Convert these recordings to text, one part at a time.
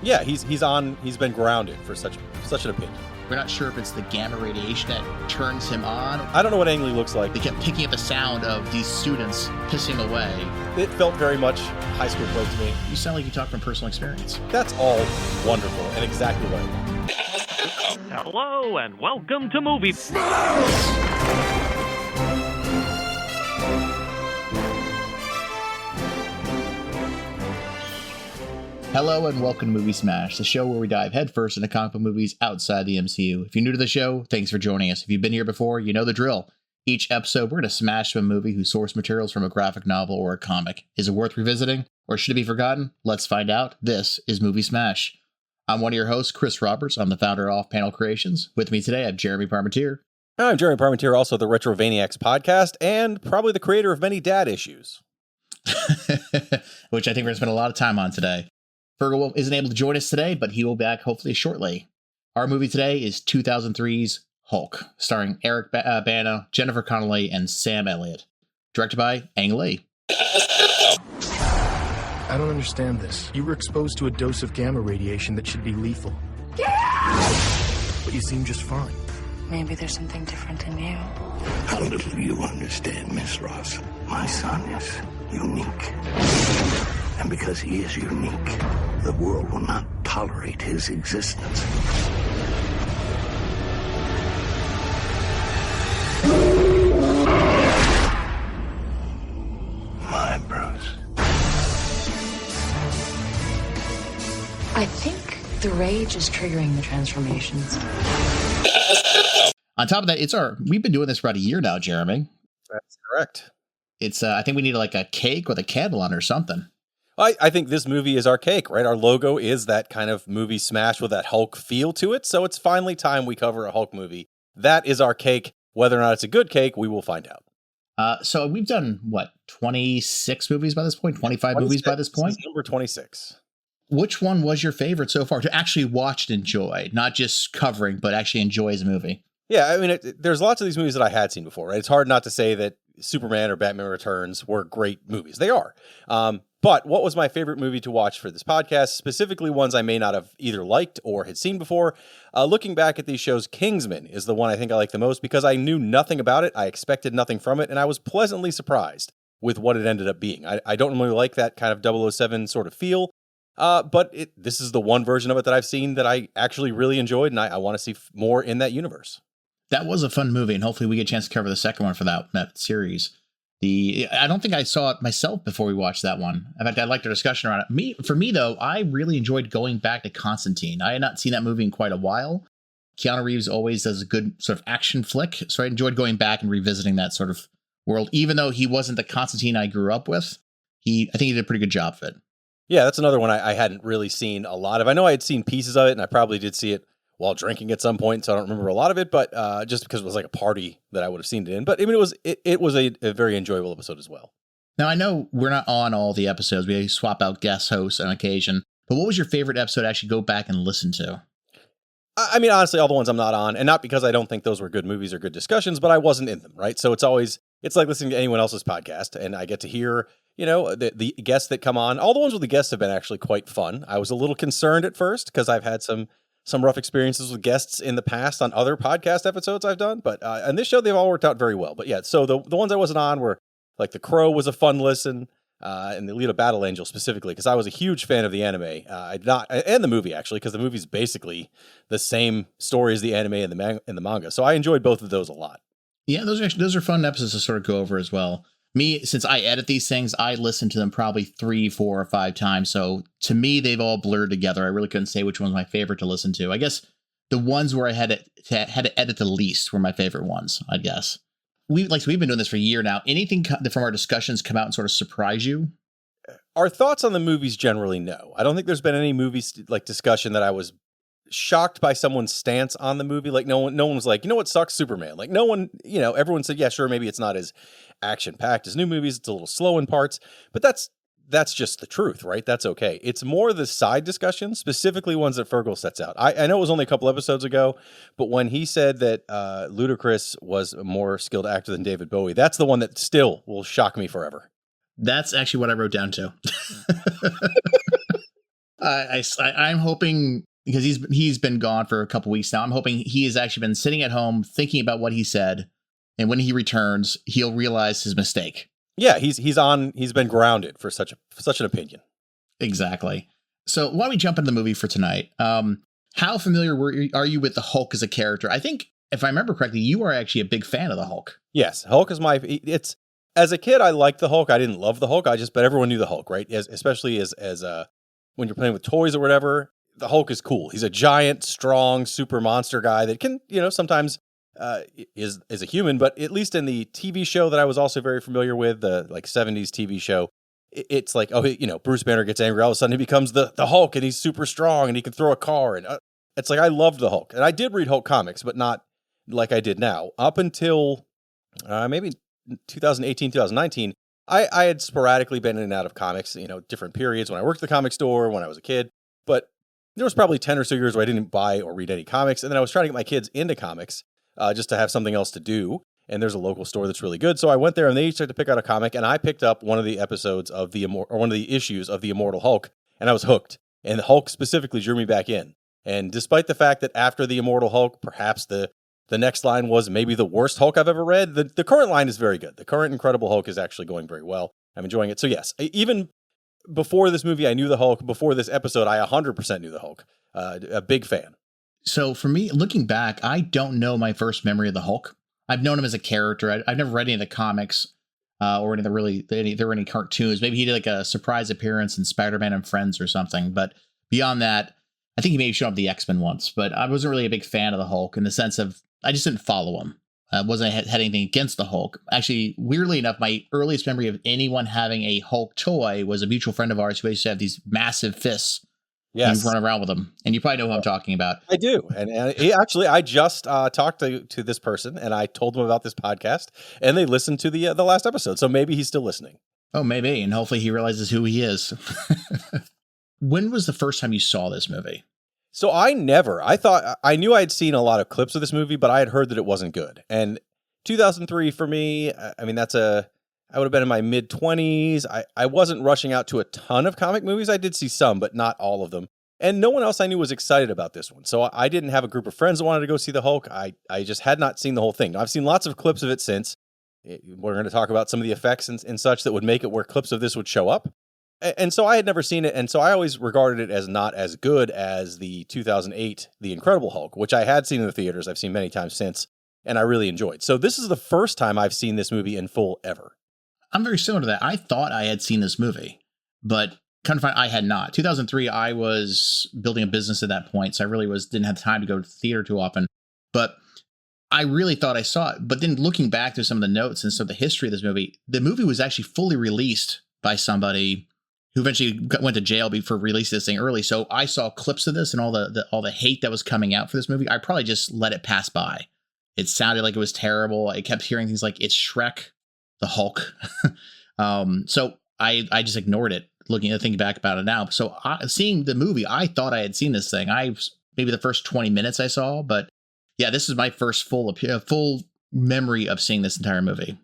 Yeah, he's been grounded for such an opinion. We're not sure if it's the gamma radiation that turns him on. I don't know what Ang Lee looks like. They kept picking up the sound of these students pissing away. It felt very much high school play to me. You sound like you talk from personal experience. That's all wonderful and exactly what I want. Hello and welcome to Movie Smash! Hello and welcome to Movie Smash, the show where we dive headfirst into comic book movies outside the MCU. If you're new to the show, thanks for joining us. If you've been here before, you know the drill. Each episode, we're going to smash a movie whose source materials from a graphic novel or a comic. Is it worth revisiting, or should it be forgotten? Let's find out. This is Movie Smash. I'm one of your hosts, Chris Roberts. I'm the founder of Off Panel Creations. With me today, I have Jeremy Parmentier. I'm Jeremy Parmentier, also the Retrovaniacs podcast, and probably the creator of many dad issues. Which I think we're going to spend a lot of time on today. Fergal isn't able to join us today, but he will be back hopefully shortly. Our movie today is 2003's Hulk, starring Eric Bana, Jennifer Conelly, and Sam Elliot. Directed by Ang Lee. I don't understand this. You were exposed to a dose of gamma radiation that should be lethal. But you seem just fine. Maybe there's something different in you. How little you understand, Miss Ross. My son is unique. And because he is unique, the world will not tolerate his existence. My Bruce. I think the rage is triggering the transformations. On top of that, we've been doing this for about a year now, Jeremy. That's correct. It's I think we need like a cake with a candle on it or something. I think this movie is our cake, right? Our logo is that kind of movie smash with that Hulk feel to it. So it's finally time we cover a Hulk movie. That is our cake. Whether or not it's a good cake, we will find out. So we've done, 26 movies by this point? 25 movies by this point? This is number 26. Which one was your favorite so far to actually watch and enjoy? Not just covering, but actually enjoy as a movie. Yeah, I mean, there's lots of these movies that I had seen before, right? It's hard not to say that Superman or Batman Returns were great movies. They are. But what was my favorite movie to watch for this podcast? Specifically ones I may not have either liked or had seen before. Looking back at these shows, Kingsman is the one I think I like the most because I knew nothing about it. I expected nothing from it, and I was pleasantly surprised with what it ended up being. I don't really like that kind of 007 sort of feel, but this is the one version of it that I've seen that I actually really enjoyed, and I want to see more in that universe. That was a fun movie, and hopefully we get a chance to cover the second one for that series. I don't think I saw it myself before we watched that one. In fact, I liked our discussion around it. For me, though, I really enjoyed going back to Constantine. I had not seen that movie in quite a while. Keanu Reeves always does a good sort of action flick, so I enjoyed going back and revisiting that sort of world. Even though he wasn't the Constantine I grew up with, I think he did a pretty good job of it. Yeah, that's another one I hadn't really seen a lot of. I know I had seen pieces of it, and I probably did see it while drinking at some point, so I don't remember a lot of it, but just because it was like a party that I would have seen it in. But I mean, it was a very enjoyable episode as well. Now, I know we're not on all the episodes. We swap out guest hosts on occasion. But what was your favorite episode to actually go back and listen to? I mean, honestly, all the ones I'm not on, and not because I don't think those were good movies or good discussions, but I wasn't in them, right? So it's like listening to anyone else's podcast, and I get to hear, the guests that come on. All the ones with the guests have been actually quite fun. I was a little concerned at first because I've had some rough experiences with guests in the past on other podcast episodes I've done, but on this show, they've all worked out very well. But yeah, so the ones I wasn't on were like The Crow was a fun listen, and The Alita Battle Angel specifically, because I was a huge fan of the anime, and the movie actually, because the movie's basically the same story as the anime and the manga. So I enjoyed both of those a lot. Yeah, those are fun episodes to sort of go over as well. Me, since I edit these things, I listen to them probably 3, 4, or 5 times. So to me, they've all blurred together. I really couldn't say which one's my favorite to listen to. I guess the ones where I had to edit the least were my favorite ones, I guess. We've been doing this for a year now. Anything from our discussions come out and sort of surprise you? Our thoughts on the movies generally, no. I don't think there's been any movie discussion that I was shocked by someone's stance on the movie. Like no one was like, what sucks, Superman. Like no one, everyone said, yeah, sure, maybe it's not as action packed as new movies. It's a little slow in parts, but that's just the truth, right? That's okay. It's more the side discussions, specifically ones that Fergal sets out. I know it was only a couple episodes ago, but when he said that Ludacris was a more skilled actor than David Bowie, that's the one that still will shock me forever. That's actually what I wrote down too. I'm hoping, because he's been gone for a couple weeks now. I'm hoping he has actually been sitting at home thinking about what he said, and when he returns, he'll realize his mistake. Yeah, he's been grounded for such an opinion. Exactly. So why don't we jump into the movie for tonight? How familiar are you with the Hulk as a character? I think, if I remember correctly, you are actually a big fan of the Hulk. Yes, Hulk is it's, as a kid, I liked the Hulk. I didn't love the Hulk. But everyone knew the Hulk, right? Especially as when you're playing with toys or whatever, the Hulk is cool. He's a giant, strong, super monster guy that can, sometimes is a human, but at least in the TV show that I was also very familiar with, the 70s TV show, it's like, Bruce Banner gets angry, all of a sudden he becomes the Hulk, and he's super strong, and he can throw a car, and it's like, I loved the Hulk. And I did read Hulk comics, but not like I did now. Up until maybe 2018, 2019, I had sporadically been in and out of comics, different periods when I worked at the comic store, when I was a kid, but there was probably 10 or so years where I didn't buy or read any comics, and then I was trying to get my kids into comics just to have something else to do. And there's a local store that's really good. So I went there and they each had to pick out a comic, and I picked up one of the episodes of one of the issues of the Immortal Hulk, and I was hooked. And the Hulk specifically drew me back in. And despite the fact that after the Immortal Hulk, perhaps the next line was maybe the worst Hulk I've ever read, the current line is very good. The current Incredible Hulk is actually going very well. I'm enjoying it. So yes, even before this movie, I knew the Hulk. Before this episode, I 100% knew the Hulk. A big fan. So for me, looking back, I don't know my first memory of the Hulk. I've known him as a character. I've never read any of the comics or any of any cartoons. Maybe he did like a surprise appearance in Spider-Man and Friends or something. But beyond that, I think he maybe showed up the X-Men once. But I wasn't really a big fan of the Hulk in the sense of I just didn't follow him. I wasn't had anything against the Hulk. Actually, weirdly enough, my earliest memory of anyone having a Hulk toy was a mutual friend of ours who used to have these massive fists. Yes. You run around with them, and you probably know who I'm talking about. I do. And I just talked to this person, and I told them about this podcast, and they listened to the last episode. So maybe he's still listening. Oh, maybe. And hopefully he realizes who he is. When was the first time you saw this movie? So I knew I had seen a lot of clips of this movie, but I had heard that it wasn't good. And 2003 for me, I mean, I would have been in my mid-20s. I wasn't rushing out to a ton of comic movies. I did see some, but not all of them. And no one else I knew was excited about this one. So I didn't have a group of friends that wanted to go see the Hulk. I just had not seen the whole thing. Now, I've seen lots of clips of it since. We're going to talk about some of the effects and such that would make it where clips of this would show up. And so I had never seen it. And so I always regarded it as not as good as the 2008 The Incredible Hulk, which I had seen in the theaters. I've seen many times since, and I really enjoyed. So this is the first time I've seen this movie in full ever. I'm very similar to that. I thought I had seen this movie, but kind of find I had not. 2003, I was building a business at that point, so I really didn't have time to go to the theater too often. But I really thought I saw it. But then looking back to some of the notes and some of the history of this movie, the movie was actually fully released by somebody who eventually went to jail for releasing this thing early. So I saw clips of this and all the hate that was coming out for this movie. I probably just let it pass by. It sounded like it was terrible. I kept hearing things like it's Shrek, the Hulk. So I just ignored it, thinking back about it now. So seeing the movie, I thought I had seen this thing. Maybe the first 20 minutes I saw, but yeah, this is my first full memory of seeing this entire movie.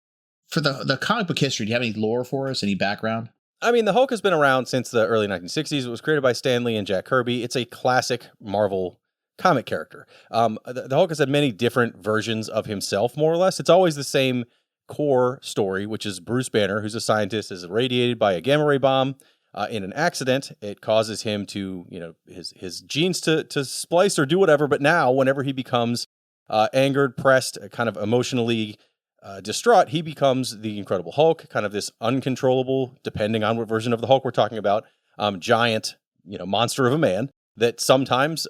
For the comic book history, do you have any lore for us? Any background? I mean, the Hulk has been around since the early 1960s. It was created by Stan Lee and Jack Kirby. It's a classic Marvel comic character. The Hulk has had many different versions of himself, more or less. It's always the same core story, which is Bruce Banner, who's a scientist, is irradiated by a gamma ray bomb in an accident. It causes him to, his genes to splice or do whatever. But now, whenever he becomes angered, pressed, kind of emotionally distraught, he becomes the Incredible Hulk, kind of this uncontrollable, depending on what version of the Hulk we're talking about, giant, monster of a man that sometimes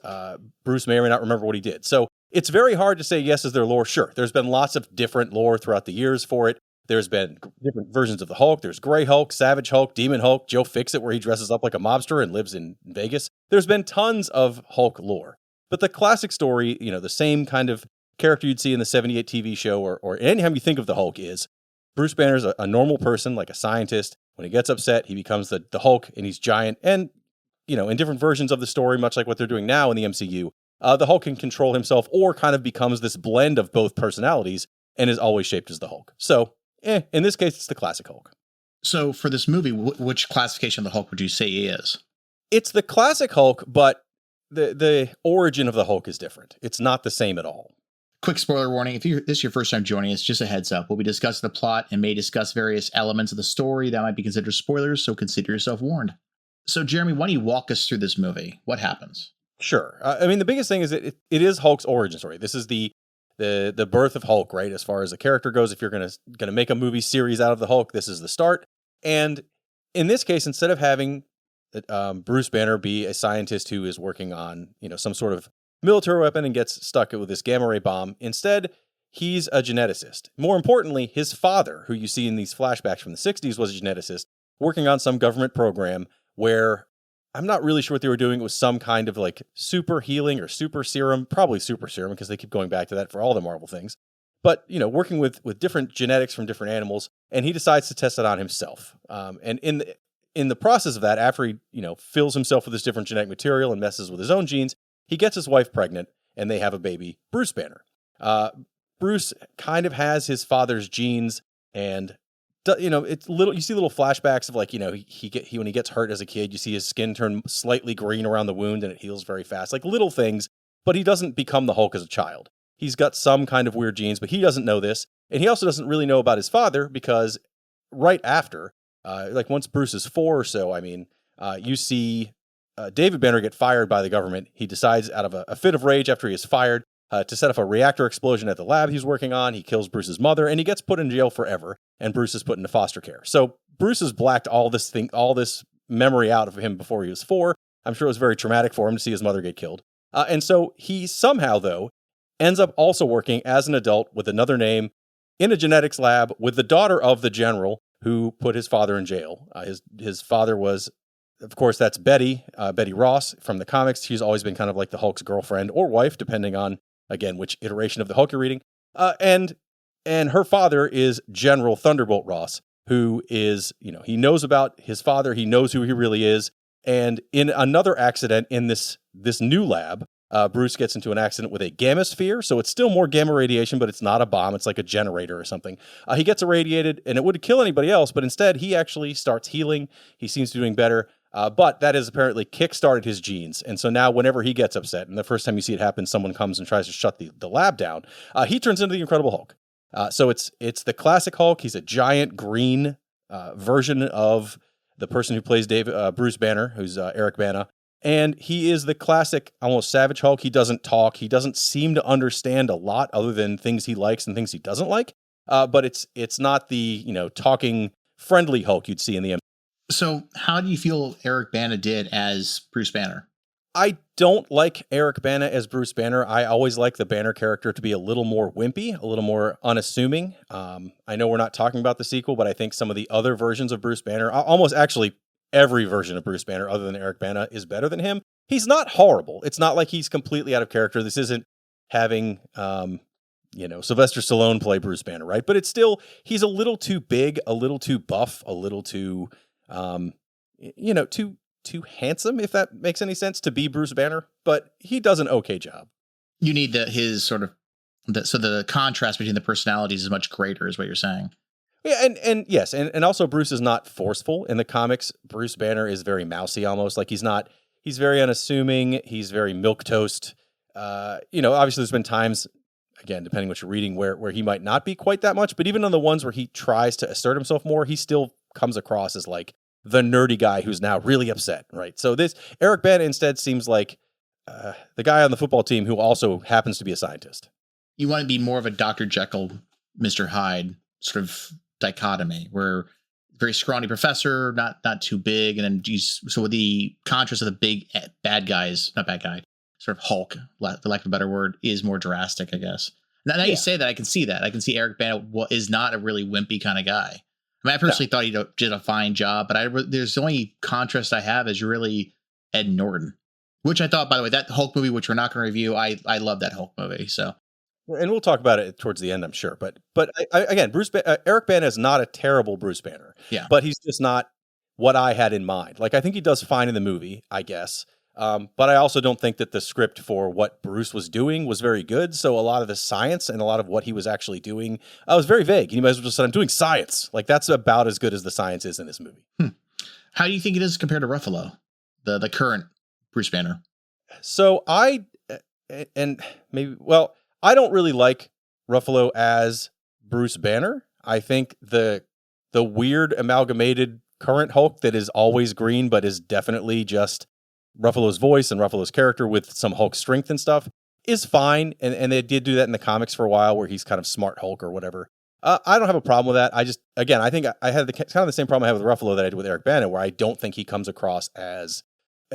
Bruce may or may not remember what he did. So it's very hard to say, yes, is there lore? Sure. There's been lots of different lore throughout the years for it. There's been different versions of the Hulk. There's Gray Hulk, Savage Hulk, Demon Hulk, Joe Fix-It, where he dresses up like a mobster and lives in Vegas. There's been tons of Hulk lore. But the classic story, the same kind of character you'd see in the 78 TV show or anytime you think of the Hulk is Bruce Banner's a normal person, like a scientist. When he gets upset, he becomes the Hulk, and he's giant. And, in different versions of the story, much like what they're doing now in the MCU, the Hulk can control himself or kind of becomes this blend of both personalities and is always shaped as the Hulk. So, in this case, it's the classic Hulk. So for this movie, which classification of the Hulk would you say he is? It's the classic Hulk, but the origin of the Hulk is different. It's not the same at all. Quick spoiler warning, if this is your first time joining us, just a heads up. We'll be discussing the plot and may discuss various elements of the story that might be considered spoilers, so consider yourself warned. So, Jeremy, why don't you walk us through this movie? What happens? Sure. I mean, the biggest thing is it is Hulk's origin story. This is the birth of Hulk, right? As far as the character goes, if you're gonna make a movie series out of the Hulk, this is the start. And in this case, instead of having Bruce Banner be a scientist who is working on, some sort of military weapon and gets stuck with this gamma ray bomb, instead he's a geneticist. More importantly, his father, who you see in these flashbacks from the 60s, was a geneticist working on some government program where I'm not really sure what they were doing. It was some kind of like super healing or super serum, probably super serum, because they keep going back to that for all the Marvel things. But, working with different genetics from different animals, and he decides to test it on himself. And in the process of that, after he, fills himself with this different genetic material and messes with his own genes, he gets his wife pregnant, and they have a baby, Bruce Banner. Bruce kind of has his father's genes, and it's little. You see little flashbacks of like, he when he gets hurt as a kid, you see his skin turn slightly green around the wound, and it heals very fast, like little things. But he doesn't become the Hulk as a child. He's got some kind of weird genes, but he doesn't know this, and he also doesn't really know about his father because right after, once Bruce is 4 or so, you see David Banner get fired by the government. He decides out of a fit of rage after he is fired to set off a reactor explosion at the lab he's working on. He kills Bruce's mother, and he gets put in jail forever, and Bruce is put into foster care. So Bruce has blacked all this memory out of him before he was 4. I'm sure it was very traumatic for him to see his mother get killed. And so he somehow, though, ends up also working as an adult with another name in a genetics lab with the daughter of the general who put his father in jail. His father was, of course, that's Betty Ross from the comics. She's always been kind of like the Hulk's girlfriend or wife, depending on, again, which iteration of the Hulk you're reading. And her father is General Thunderbolt Ross, who is, he knows about his father. He knows who he really is. And in another accident in this new lab, Bruce gets into an accident with a gamma sphere, so it's still more gamma radiation, but it's not a bomb. It's like a generator or something. He gets irradiated, and it would kill anybody else, but instead he actually starts healing. He seems to be doing better, but that has apparently kickstarted his genes, and so now whenever he gets upset, and the first time you see it happen, someone comes and tries to shut the lab down, he turns into the Incredible Hulk. So it's the classic Hulk. He's a giant green version of the person who plays Bruce Banner, who's Eric Bana. And he is the classic, almost savage Hulk. He doesn't talk. He doesn't seem to understand a lot other than things he likes and things he doesn't like. But it's not the, talking friendly Hulk you'd see in the MCU. So how do you feel Eric Bana did as Bruce Banner? I don't like Eric Bana as Bruce Banner. I always like the Banner character to be a little more wimpy, a little more unassuming. I know we're not talking about the sequel, but I think some of the other versions of Bruce Banner, almost actually every version of Bruce Banner other than Eric Bana, is better than him. He's not horrible. It's not like he's completely out of character. This isn't having, Sylvester Stallone play Bruce Banner, right? But it's still, he's a little too big, a little too buff, a little too, too handsome, if that makes any sense, to be Bruce Banner. But he does an okay job. You need the contrast between the personalities is much greater, is what you're saying. Yeah, and yes, and also Bruce is not forceful. In the comics, Bruce Banner is very mousy almost. Like he's very unassuming, he's very milquetoast. Obviously there's been times, again, depending what you're reading, where he might not be quite that much, but even on the ones where he tries to assert himself more, he still comes across as like the nerdy guy who's now really upset, right? So this Eric Bana instead seems like the guy on the football team who also happens to be a scientist. You want to be more of a Dr. Jekyll, Mr. Hyde sort of dichotomy, where very scrawny professor, not too big, and then so with the contrast of the big bad guys, not bad guy, sort of Hulk, for lack of a better word, is more drastic, I guess. Now you say that, I can see that. I can see Eric Bana is not a really wimpy kind of guy. I mean, I personally thought he did a fine job, but there's the only contrast I have is really Ed Norton, which I thought, by the way, that Hulk movie, which we're not going to review, I love that Hulk movie, so. And we'll talk about it towards the end, I'm sure. But again, Eric Bana is not a terrible Bruce Banner. Yeah. But he's just not what I had in mind. Like, I think he does fine in the movie, I guess. But I also don't think that the script for what Bruce was doing was very good. So a lot of the science and a lot of what he was actually doing was very vague. You might as well just say, I'm doing science. Like, that's about as good as the science is in this movie. How do you think it is compared to Ruffalo? the current Bruce Banner? So I don't really like Ruffalo as Bruce Banner. I think the weird amalgamated current Hulk that is always green but is definitely just Ruffalo's voice and Ruffalo's character with some Hulk strength and stuff is fine. And they did do that in the comics for a while where he's kind of smart Hulk or whatever. I don't have a problem with that. I think I had kind of the same problem I have with Ruffalo that I did with Eric Bana, where I don't think he comes across as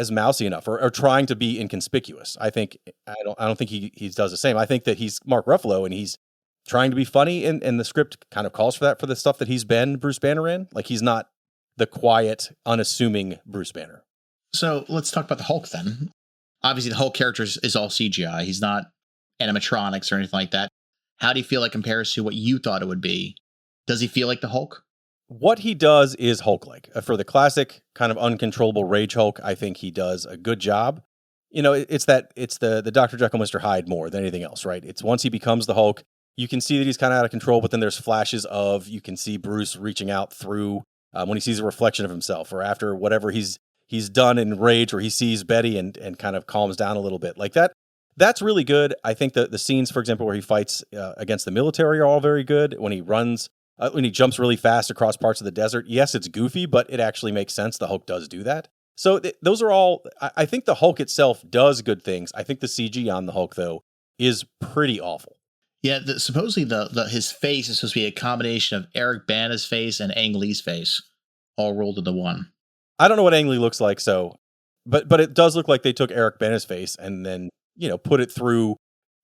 mousy enough or trying to be inconspicuous. I don't think he does the same. I think that he's Mark Ruffalo and he's trying to be funny, and the script kind of calls for that for the stuff that he's been Bruce Banner in. Like, he's not the quiet, unassuming Bruce Banner. So let's talk about the Hulk then. Obviously, the Hulk character is all CGI. He's not animatronics or anything like that. How do you feel it compares to what you thought it would be? Does he feel like the Hulk? What he does is Hulk-like. For the classic kind of uncontrollable rage Hulk, I think he does a good job. You know, it's the Dr. Jekyll, Mr. Hyde more than anything else, right? It's once he becomes the Hulk, you can see that he's kind of out of control, but then there's flashes of, you can see Bruce reaching out through when he sees a reflection of himself, or after whatever he's done in rage, or he sees Betty and kind of calms down a little bit like that. That's really good. I think the scenes, for example, where he fights against the military are all very good. When he runs, when he jumps really fast across parts of the desert, yes, it's goofy, but it actually makes sense. The Hulk does do that. So those are all, I think the Hulk itself does good things. I think the CG on the Hulk, though, is pretty awful. Yeah, supposedly his face is supposed to be a combination of Eric Bana's face and Ang Lee's face, all rolled into one. I don't know what Ang Lee looks like, so, but it does look like they took Eric Bana's face and then, you know, put it through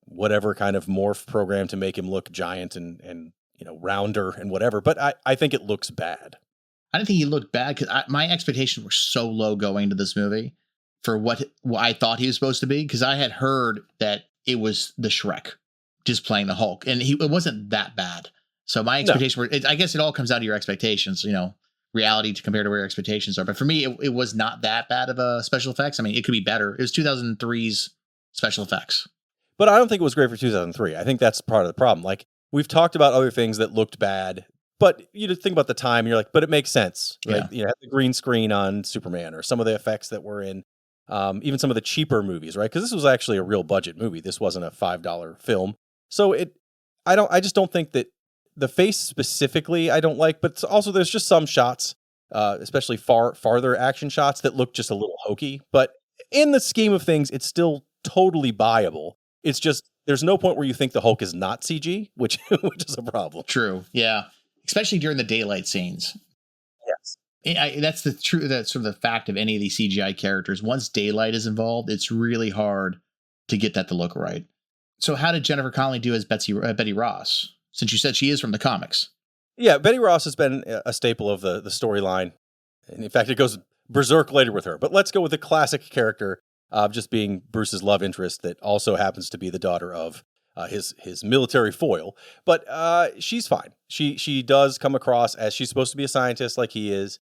whatever kind of morph program to make him look giant and you know, rounder and whatever. But I think it looks bad. I didn't think he looked bad because my expectations were so low going into this movie for what I thought he was supposed to be, because I had heard that it was the Shrek just playing the Hulk, and it wasn't that bad. So my expectations were, I guess it all comes down to your expectations, you know, reality to compare to where your expectations are. But for me, it was not that bad of a special effects. I mean, it could be better. It was 2003's special effects. But I don't think it was great for 2003. I think that's part of the problem. Like, we've talked about other things that looked bad, but you just think about the time, and you're like, but it makes sense. Right? Yeah. You know, the green screen on Superman, or some of the effects that were in even some of the cheaper movies, right? Because this was actually a real budget movie. This wasn't a $5 film. So I just don't think that the face specifically I don't like, but also there's just some shots, especially farther action shots, that look just a little hokey. But in the scheme of things, it's still totally buyable. It's just, there's no point where you think the Hulk is not CG, which is a problem. True. Yeah. Especially during the daylight scenes. Yes. That's sort of the fact of any of these CGI characters. Once daylight is involved, it's really hard to get that to look right. So how did Jennifer Connelly do as Betty Ross? Since you said she is from the comics. Yeah, Betty Ross has been a staple of the storyline. And in fact, it goes berserk later with her. But let's go with the classic character of just being Bruce's love interest that also happens to be the daughter of his military foil. But she's fine. She does come across as she's supposed to be a scientist like he is.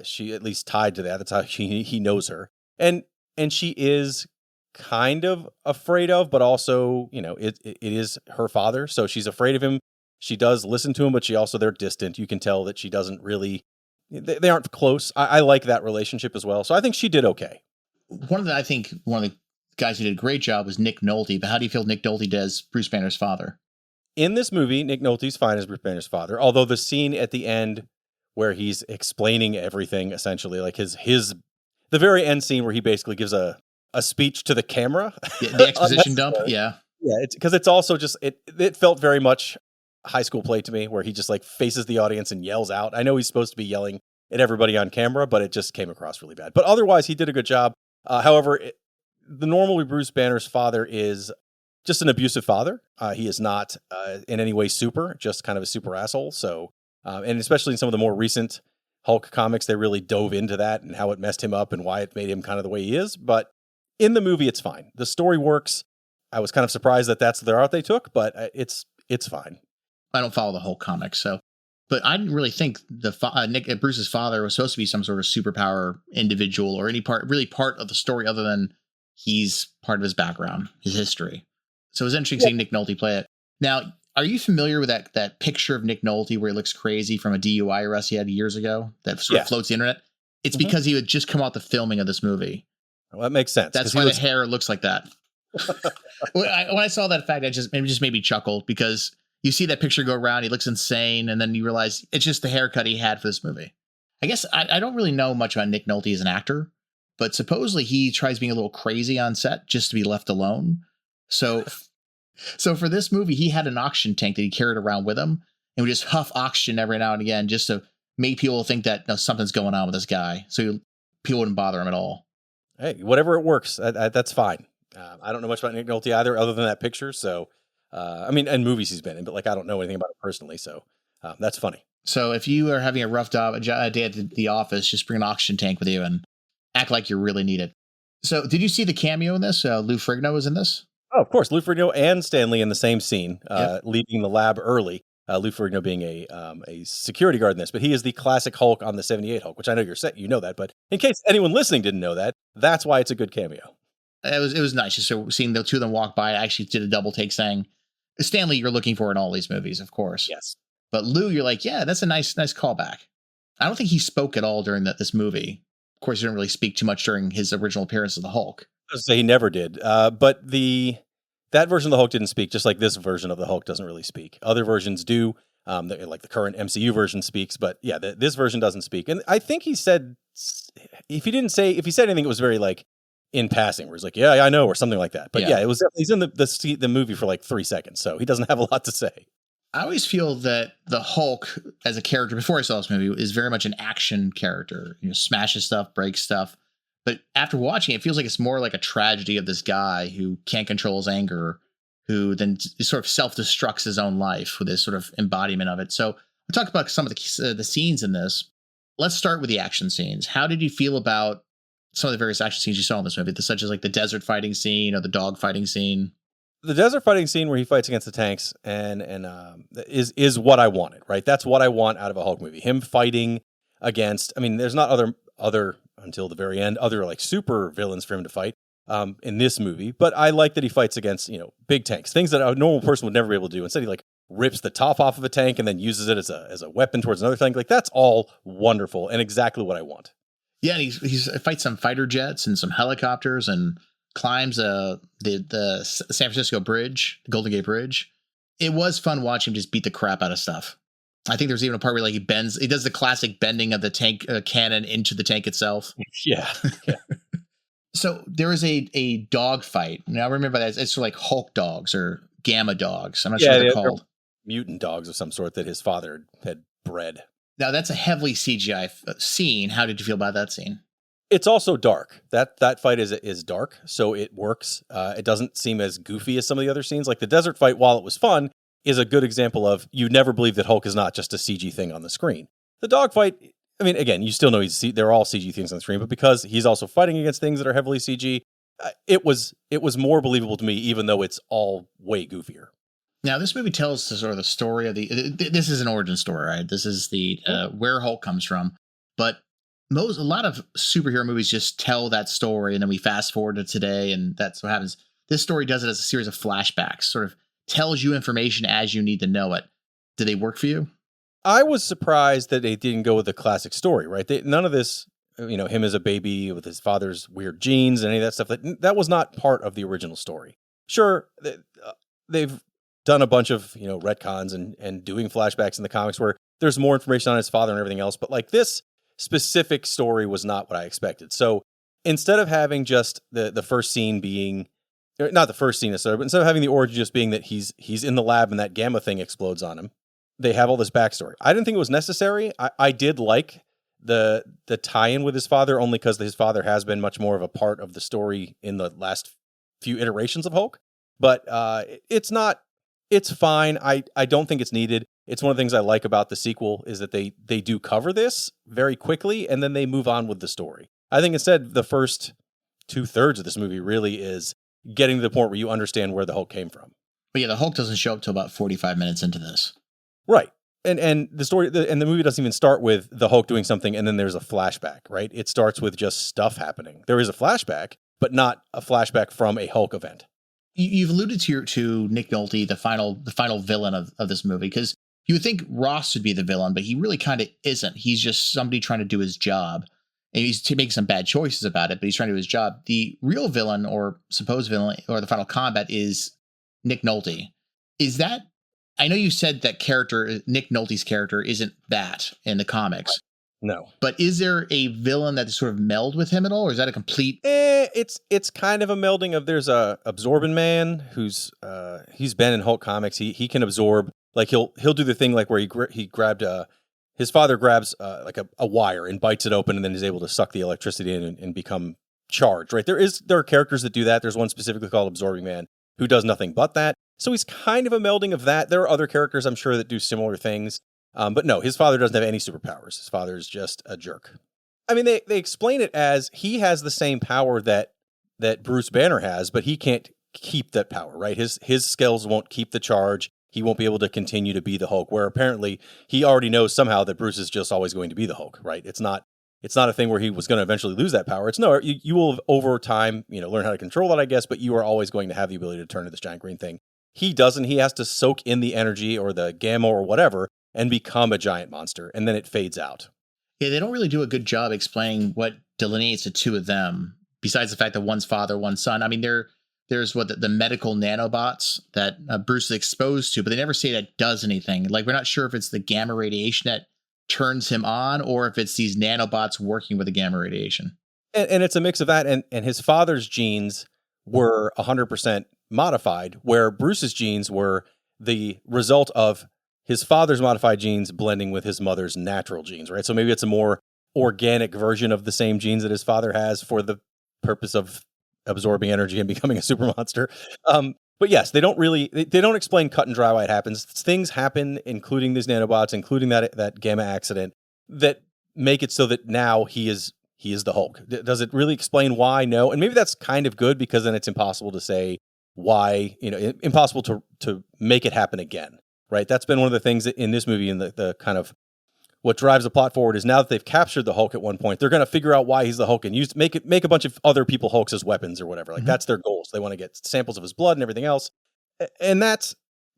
She at least tied to that. That's how he knows her. And she is kind of afraid of, but also, you know, it is her father. So she's afraid of him. She does listen to him, but they're distant. You can tell that she doesn't really, they aren't close. I like that relationship as well. So I think she did okay. One of the guys who did a great job was Nick Nolte. But how do you feel Nick Nolte does Bruce Banner's father? In this movie, Nick Nolte's fine as Bruce Banner's father. Although the scene at the end where he's explaining everything, essentially, like the very end scene where he basically gives a speech to the camera. The exposition dump. Yeah. Yeah. It's because it's also just, it felt very much high school play to me, where he just like faces the audience and yells out. I know he's supposed to be yelling at everybody on camera, but it just came across really bad. But otherwise, he did a good job. However, the normal Bruce Banner's father is just an abusive father. He is not in any way super, just kind of a super asshole. So, and especially in some of the more recent Hulk comics, they really dove into that and how it messed him up and why it made him kind of the way he is. But in the movie, it's fine. The story works. I was kind of surprised that that's the route they took, but it's fine. I don't follow the whole comic, but I didn't really think Bruce's father was supposed to be some sort of superpower individual or any part of the story other than he's part of his background, his history. So it was interesting seeing Nick Nolte play it. Now, are you familiar with that picture of Nick Nolte where he looks crazy from a DUI arrest he had years ago that sort of floats the internet? It's because he had just come out the filming of this movie. Well, that makes sense. That's why the hair looks like that. When I saw that fact, it just made me chuckle because you see that picture go around, he looks insane, and then you realize it's just the haircut he had for this movie. I guess I don't really know much about Nick Nolte as an actor, but supposedly he tries being a little crazy on set just to be left alone. So for this movie, he had an oxygen tank that he carried around with him and would just huff oxygen every now and again just to make people think that something's going on with this guy. So people wouldn't bother him at all. Hey, whatever it works, that's fine. I don't know much about Nick Nolte either, other than that picture. So, and movies he's been in, but I don't know anything about it personally. So that's funny. So if you are having a rough day at the office, just bring an oxygen tank with you and act like you really need it. So did you see the cameo in this? Lou Ferrigno was in this? Oh, of course. Lou Ferrigno and Stan Lee in the same scene, leaving the lab early. Lou Ferrigno being a security guard in this, but he is the classic Hulk on the 78 Hulk, which I know you know that, but in case anyone listening didn't know that, that's why it's a good cameo. It was nice just seeing the two of them walk by. I actually did a double take saying, Stan Lee you're looking for in all these movies, of course. Yes. But Lou, you're like, yeah, that's a nice callback. I don't think he spoke at all during this movie. Of course, he didn't really speak too much during his original appearance of the Hulk. I was gonna say he never did. But that version of the Hulk didn't speak, just like this version of the Hulk doesn't really speak. Other versions do, like the current MCU version speaks, but yeah, this version doesn't speak. And I think he said, if he said anything, it was very like in passing, where he's like, yeah, I know, or something like that. But yeah, it was he's in the movie for like 3 seconds, so he doesn't have a lot to say. I always feel that the Hulk as a character before I saw this movie is very much an action character, smashes stuff, breaks stuff. But after watching it, it feels like it's more like a tragedy of this guy who can't control his anger, who then sort of self-destructs his own life with this sort of embodiment of it. So we'll talk about some of the scenes in this. Let's start with the action scenes. How did you feel about some of the various action scenes you saw in this movie, such as like the desert fighting scene or the dog fighting scene? The desert fighting scene where he fights against the tanks and is what I wanted, right? That's what I want out of a Hulk movie. Him fighting against, there's not other until the very end, other like super villains for him to fight in this movie, but I like that he fights against, big tanks, things that a normal person would never be able to do. Instead, he like rips the top off of a tank and then uses it as a weapon towards another tank. Like that's all wonderful and exactly what I want. Yeah, and he fights some fighter jets and some helicopters and climbs the San Francisco Bridge, the Golden Gate Bridge. It was fun watching him just beat the crap out of stuff. I think there's even a part where he does the classic bending of the tank cannon into the tank itself. Yeah. So there is a dog fight. Now remember that it's sort of like Hulk dogs or Gamma dogs. I'm not sure what they're called. Mutant dogs of some sort that his father had bred. Now that's a heavily CGI scene. How did you feel about that scene? It's also dark. That fight is dark, so it works. It doesn't seem as goofy as some of the other scenes. Like the desert fight, while it was fun, is a good example of you never believe that Hulk is not just a CG thing on the screen. The dog fight, again, you still know they're all CG things on the screen, but because he's also fighting against things that are heavily CG, it was more believable to me, even though it's all way goofier. Now, this movie tells sort of the story of this is an origin story, right? This is the where Hulk comes from, but a lot of superhero movies just tell that story and then we fast forward to today and that's what happens. This story does it as a series of flashbacks, sort of tells you information as you need to know it. Did they work for you? I was surprised that they didn't go with the classic story, right? None of this, him as a baby with his father's weird genes and any of that stuff, that was not part of the original story. Sure, they've done a bunch of, retcons and doing flashbacks in the comics where there's more information on his father and everything else, but like this specific story was not what I expected. So instead of having just the first scene being, not the first scene necessarily, but instead of having the origin just being that he's in the lab and that gamma thing explodes on him, they have all this backstory. I didn't think it was necessary. I did like the tie-in with his father only because his father has been much more of a part of the story in the last few iterations of Hulk, but it's fine. I don't think it's needed. It's one of the things I like about the sequel is that they do cover this very quickly and then they move on with the story. I think instead the first 2/3 of this movie really is getting to the point where you understand where the Hulk came from. But yeah, the Hulk doesn't show up till about 45 minutes into this. Right. And the story and the movie doesn't even start with the Hulk doing something and then there's a flashback, right? It starts with just stuff happening. There is a flashback, but not a flashback from a Hulk event. You've alluded to Nick Nolte, the final villain of this movie, because you would think Ross would be the villain, but he really kind of isn't. He's just somebody trying to do his job. and he's making some bad choices about it, but he's trying to do his job. The real villain or supposed villain or the final combat is Nick Nolte. Is that, I know you said that character, Nick Nolte's character, isn't that in the comics. No. But is there a villain that sort of meld with him at all, or is that a complete? It's kind of a melding of, there's a Absorbing Man who's he's been in Hulk comics. He can absorb, like he'll do the thing like where he grabbed his father grabs like a wire and bites it open, and then is able to suck the electricity in and become charged. Right, there are characters that do that. There's one specifically called Absorbing Man who does nothing but that. So he's kind of a melding of that. There are other characters I'm sure that do similar things. But no, his father doesn't have any superpowers. His father is just a jerk. I mean, they explain it as he has the same power that Bruce Banner has, but he can't keep that power, right? His skills won't keep the charge. He won't be able to continue to be the Hulk, where apparently he already knows somehow that Bruce is just always going to be the Hulk, right? It's not a thing where he was going to eventually lose that power. It's no, you will over time, learn how to control that, I guess, but you are always going to have the ability to turn to this giant green thing. He doesn't. He has to soak in the energy or the gamma or whatever and become a giant monster, and then it fades out. Yeah, they don't really do a good job explaining what delineates the two of them, besides the fact that one's father, one's son. I mean, there's the medical nanobots that Bruce is exposed to, but they never say that does anything. Like, we're not sure if it's the gamma radiation that turns him on, or if it's these nanobots working with the gamma radiation. And it's a mix of that, and his father's genes were 100% modified, where Bruce's genes were the result of his father's modified genes blending with his mother's natural genes, right? So maybe it's a more organic version of the same genes that his father has for the purpose of absorbing energy and becoming a super monster. But yes, they don't explain cut and dry why it happens. Things happen, including these nanobots, including that gamma accident, that make it so that now he is the Hulk. Does it really explain why? No. And maybe that's kind of good, because then it's impossible to say why, impossible to make it happen again. Right, that's been one of the things in this movie, and the kind of what drives the plot forward is now that they've captured the Hulk at one point, they're going to figure out why he's the Hulk and make a bunch of other people Hulks as weapons or whatever. Like that's their goals. They want to get samples of his blood and everything else, and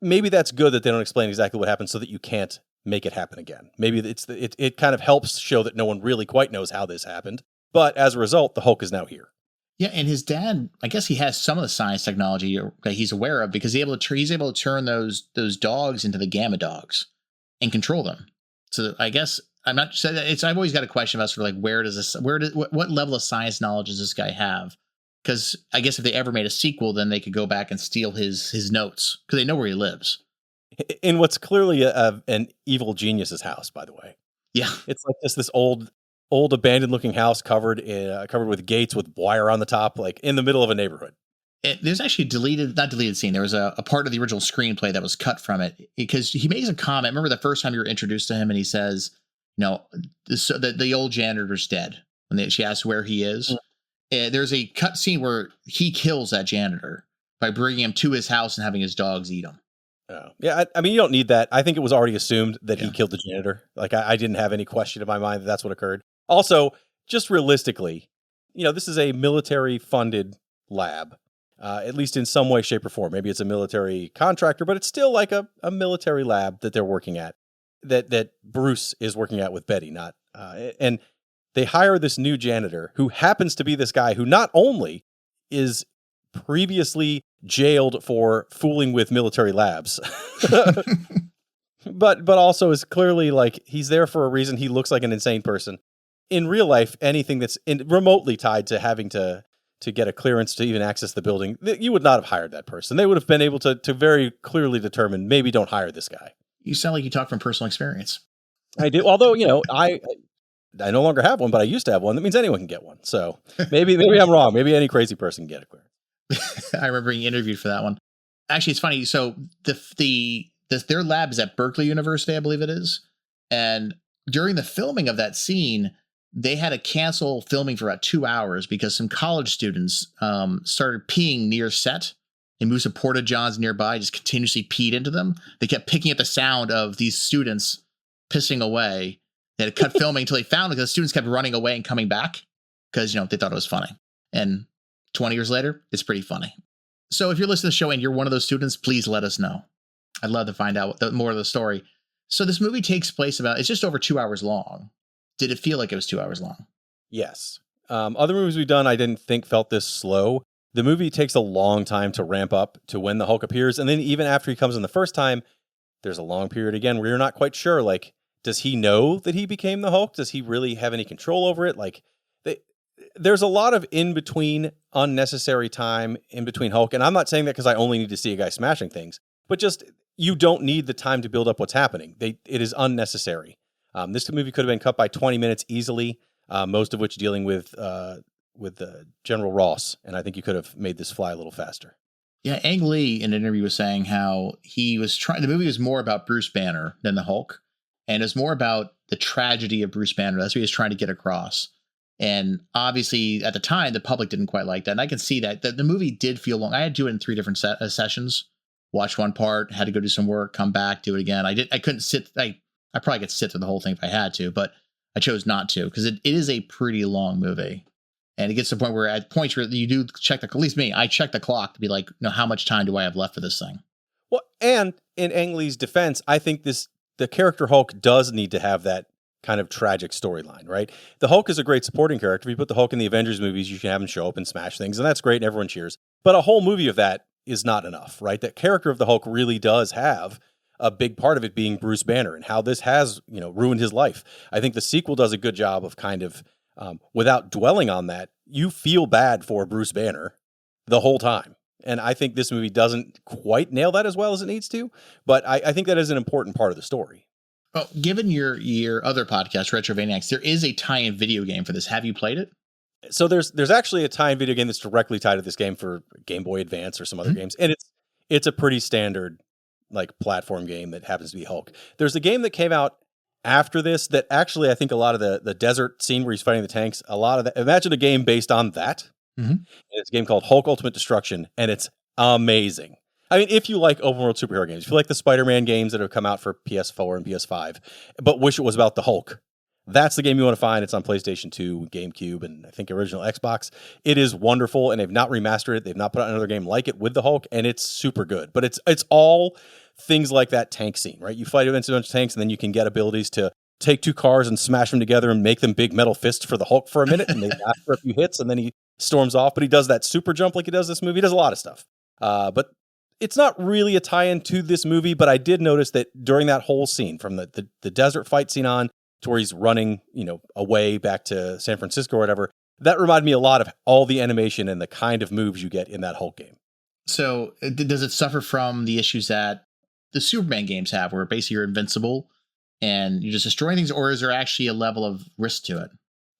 maybe that's good that they don't explain exactly what happened so that you can't make it happen again. Maybe it kind of helps show that no one really quite knows how this happened, but as a result, the Hulk is now here. Yeah, and his dad, I guess he has some of the science technology that he's aware of, because he's able to turn those dogs into the gamma dogs and control them. So I guess I'm not saying that I've always got a question about sort of like what level of science knowledge does this guy have? Because I guess if they ever made a sequel, then they could go back and steal his notes, because they know where he lives. In what's clearly an evil genius's house, by the way. Yeah, it's like this old abandoned looking house covered with gates with wire on the top, like in the middle of a neighborhood. There's actually not deleted scene. There was a part of the original screenplay that was cut from it, because he makes a comment. Remember the first time you were introduced to him, and he says, the old janitor's dead. When she asks where he is, there's a cut scene where he kills that janitor by bringing him to his house and having his dogs eat him. Oh. Yeah, I mean, you don't need that. I think it was already assumed that he killed the janitor. Like, I didn't have any question in my mind that that's what occurred. Also, just realistically, this is a military-funded lab, at least in some way, shape, or form. Maybe it's a military contractor, but it's still like a military lab that they're working at, that Bruce is working at with Betty. And they hire this new janitor who happens to be this guy who not only is previously jailed for fooling with military labs, but also is clearly like he's there for a reason. He looks like an insane person. In real life, anything that's remotely tied to having to get a clearance to even access the building, you would not have hired that person. They would have been able to very clearly determine, maybe don't hire this guy. You sound like you talk from personal experience. I do. Although, I no longer have one, but I used to have one. That means anyone can get one. So maybe I'm wrong. Maybe any crazy person can get a clearance. I remember being interviewed for that one. Actually, it's funny. So their lab is at Berkeley University, I believe it is. And during the filming of that scene, they had to cancel filming for about 2 hours because some college students started peeing near set. They moved some porta johns nearby, just continuously peed into them. They kept picking up the sound of these students pissing away. They had to cut filming until they found it, because the students kept running away and coming back because, they thought it was funny. And 20 years later, it's pretty funny. So if you're listening to the show and you're one of those students, please let us know. I'd love to find out more of the story. So this movie takes place it's just over 2 hours long. Did it feel like it was 2 hours long? Yes. Other movies we've done, I didn't think felt this slow. The movie takes a long time to ramp up to when the Hulk appears. And then even after he comes in the first time, there's a long period again where you're not quite sure. Like, does he know that he became the Hulk? Does he really have any control over it? Like, there's a lot of in-between unnecessary time in between Hulk. And I'm not saying that because I only need to see a guy smashing things, but just you don't need the time to build up what's happening. It is unnecessary. This movie could have been cut by 20 minutes easily, most of which dealing with General Ross. And I think you could have made this fly a little faster. Yeah, Ang Lee in an interview was saying how he was the movie was more about Bruce Banner than the Hulk. And it's more about the tragedy of Bruce Banner. That's what he was trying to get across. And obviously, at the time, the public didn't quite like that. And I can see that. The movie did feel long. I had to do it in 3 different sessions. Watch one part, had to go do some work, come back, do it again. I couldn't sit. I probably could sit through the whole thing if I had to, but I chose not to because it is a pretty long movie. And it gets to the point where at points where you do check at least me, I check the clock to be like, how much time do I have left for this thing? Well, and in Ang Lee's defense, I think the character Hulk does need to have that kind of tragic storyline, right? The Hulk is a great supporting character. If you put the Hulk in the Avengers movies, you can have him show up and smash things, and that's great, and everyone cheers. But a whole movie of that is not enough, right? That character of the Hulk really does have a big part of it being Bruce Banner and how this has, ruined his life. I think the sequel does a good job of kind of, without dwelling on that, you feel bad for Bruce Banner the whole time. And I think this movie doesn't quite nail that as well as it needs to, but I think that is an important part of the story. Well, given your other podcast, Retrovaniacs, there is a tie-in video game for this. Have you played it? So there's actually a tie-in video game that's directly tied to this game for Game Boy Advance or some other games, and it's a pretty standard like platform game that happens to be Hulk. There's a game that came out after this that actually I think a lot of the desert scene where he's fighting the tanks, a lot of that. Imagine a game based on that. Mm-hmm. It's a game called Hulk Ultimate Destruction, and it's amazing. I mean, if you like open world superhero games, if you like the Spider-Man games that have come out for PS4 and PS5, but wish it was about the Hulk, that's the game you want to find. It's on PlayStation 2, GameCube, and I think original Xbox. It is wonderful, and they've not remastered it. They've not put out another game like it with the Hulk, and it's super good. But it's all things like that tank scene, right? You fight against a bunch of tanks, and then you can get abilities to take 2 cars and smash them together and make them big metal fists for the Hulk for a minute, and they last for a few hits, and then he storms off. But he does that super jump like he does this movie. He does a lot of stuff. But it's not really a tie-in to this movie, but I did notice that during that whole scene, from the desert fight scene on to where he's running, away back to San Francisco or whatever, that reminded me a lot of all the animation and the kind of moves you get in that Hulk game. So does it suffer from the issues that the Superman games have, where basically you're invincible and you're just destroying things, or is there actually a level of risk to it?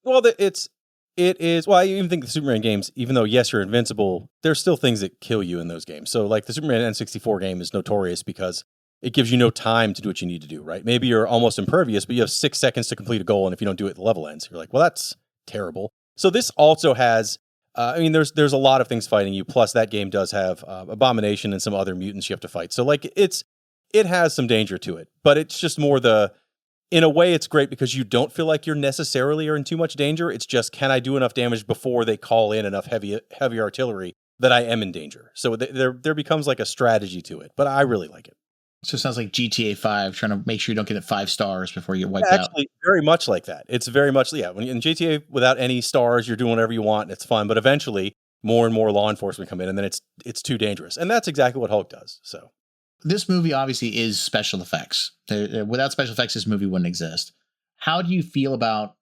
Well, it is. Well, I even think the Superman games, even though, yes, you're invincible, there's still things that kill you in those games. So like the Superman N64 game is notorious because it gives you no time to do what you need to do, right? Maybe you're almost impervious, but you have 6 seconds to complete a goal. And if you don't do it, the level ends. You're like, well, that's terrible. So this also has, there's a lot of things fighting you. Plus that game does have Abomination and some other mutants you have to fight. So like it has some danger to it, but it's just more in a way, it's great because you don't feel like you're necessarily are in too much danger. It's just, can I do enough damage before they call in enough heavy artillery that I am in danger? So there becomes like a strategy to it, but I really like it. So it sounds like GTA 5, trying to make sure you don't get it 5 stars before you get wiped out. Actually, very much like that. It's very much, when in GTA, without any stars, you're doing whatever you want, and it's fun. But eventually, more and more law enforcement come in, and then it's too dangerous. And that's exactly what Hulk does. So this movie obviously is special effects. Without special effects, this movie wouldn't exist. How do you feel about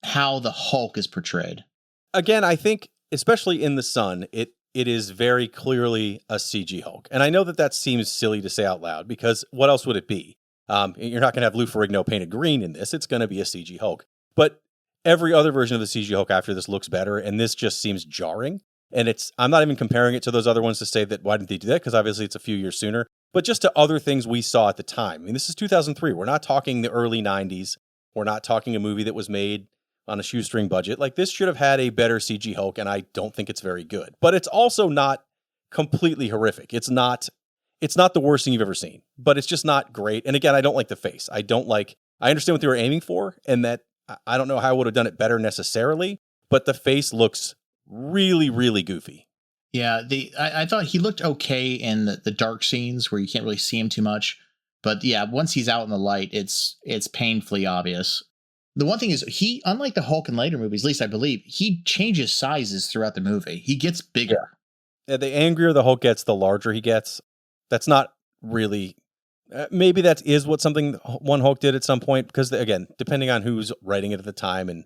how the Hulk is portrayed? Again, I think, especially in The Sun, it is very clearly a CG Hulk. And I know that seems silly to say out loud, because what else would it be? You're not going to have Lou Ferrigno painted green in this. It's going to be a CG Hulk. But every other version of the CG Hulk after this looks better, and this just seems jarring. And I'm not even comparing it to those other ones to say that why didn't they do that? Because obviously it's a few years sooner. But just to other things we saw at the time. I mean, this is 2003. We're not talking the early 90s. We're not talking a movie that was made on a shoestring budget. Like, this should have had a better CG Hulk, and I don't think it's very good. But it's also not completely horrific. It's not the worst thing you've ever seen, but it's just not great. And again, I don't like the face. I understand what they were aiming for, and that I don't know how I would have done it better necessarily, but the face looks really, really goofy. Yeah, I thought he looked okay in the dark scenes where you can't really see him too much. But yeah, once he's out in the light, it's painfully obvious. The one thing is he, unlike the Hulk in later movies, at least I believe, he changes sizes throughout the movie. He gets bigger. Yeah, the angrier the Hulk gets, the larger he gets. That's not really... maybe that is what something one Hulk did at some point, because, again, depending on who's writing it at the time and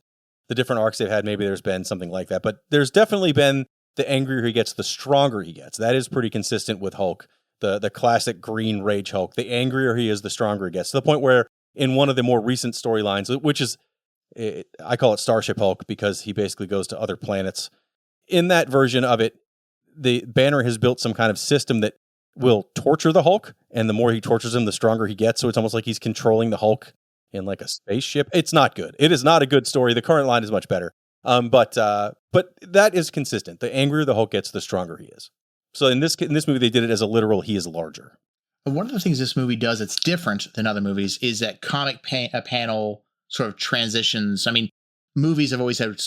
the different arcs they've had, maybe there's been something like that. But there's definitely been the angrier he gets, the stronger he gets. That is pretty consistent with Hulk, the classic green rage Hulk. The angrier he is, the stronger he gets, to the point where in one of the more recent storylines, which is, I call it Starship Hulk because he basically goes to other planets. In that version of it, the Banner has built some kind of system that will torture the Hulk, and the more he tortures him, the stronger he gets. So it's almost like he's controlling the Hulk in like a spaceship. It's not good. It is not a good story. The current line is much better. But that is consistent. The angrier the Hulk gets, the stronger he is. So in this movie, they did it as a literal, he is larger. One of the things this movie does that's different than other movies is that comic panel sort of transitions. I mean, movies have always had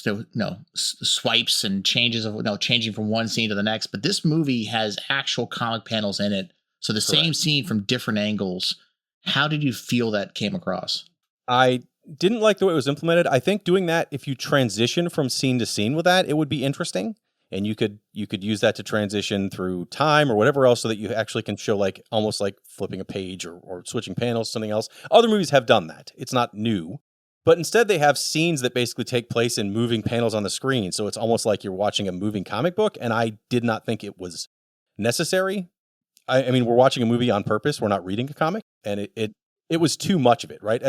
swipes and changes of changing from one scene to the next, but this movie has actual comic panels in it. So the same scene from different angles. How did you feel that came across? I didn't like the way it was implemented. I think doing that, if you transition from scene to scene with that, it would be interesting. And you could use that to transition through time or whatever else, so that you actually can show like almost like flipping a page or switching panels, something else. Other movies have done that. It's not new. But instead they have scenes that basically take place in moving panels on the screen. So it's almost like you're watching a moving comic book. And I did not think it was necessary. I mean, we're watching a movie on purpose. We're not reading a comic. And it was too much of it, right?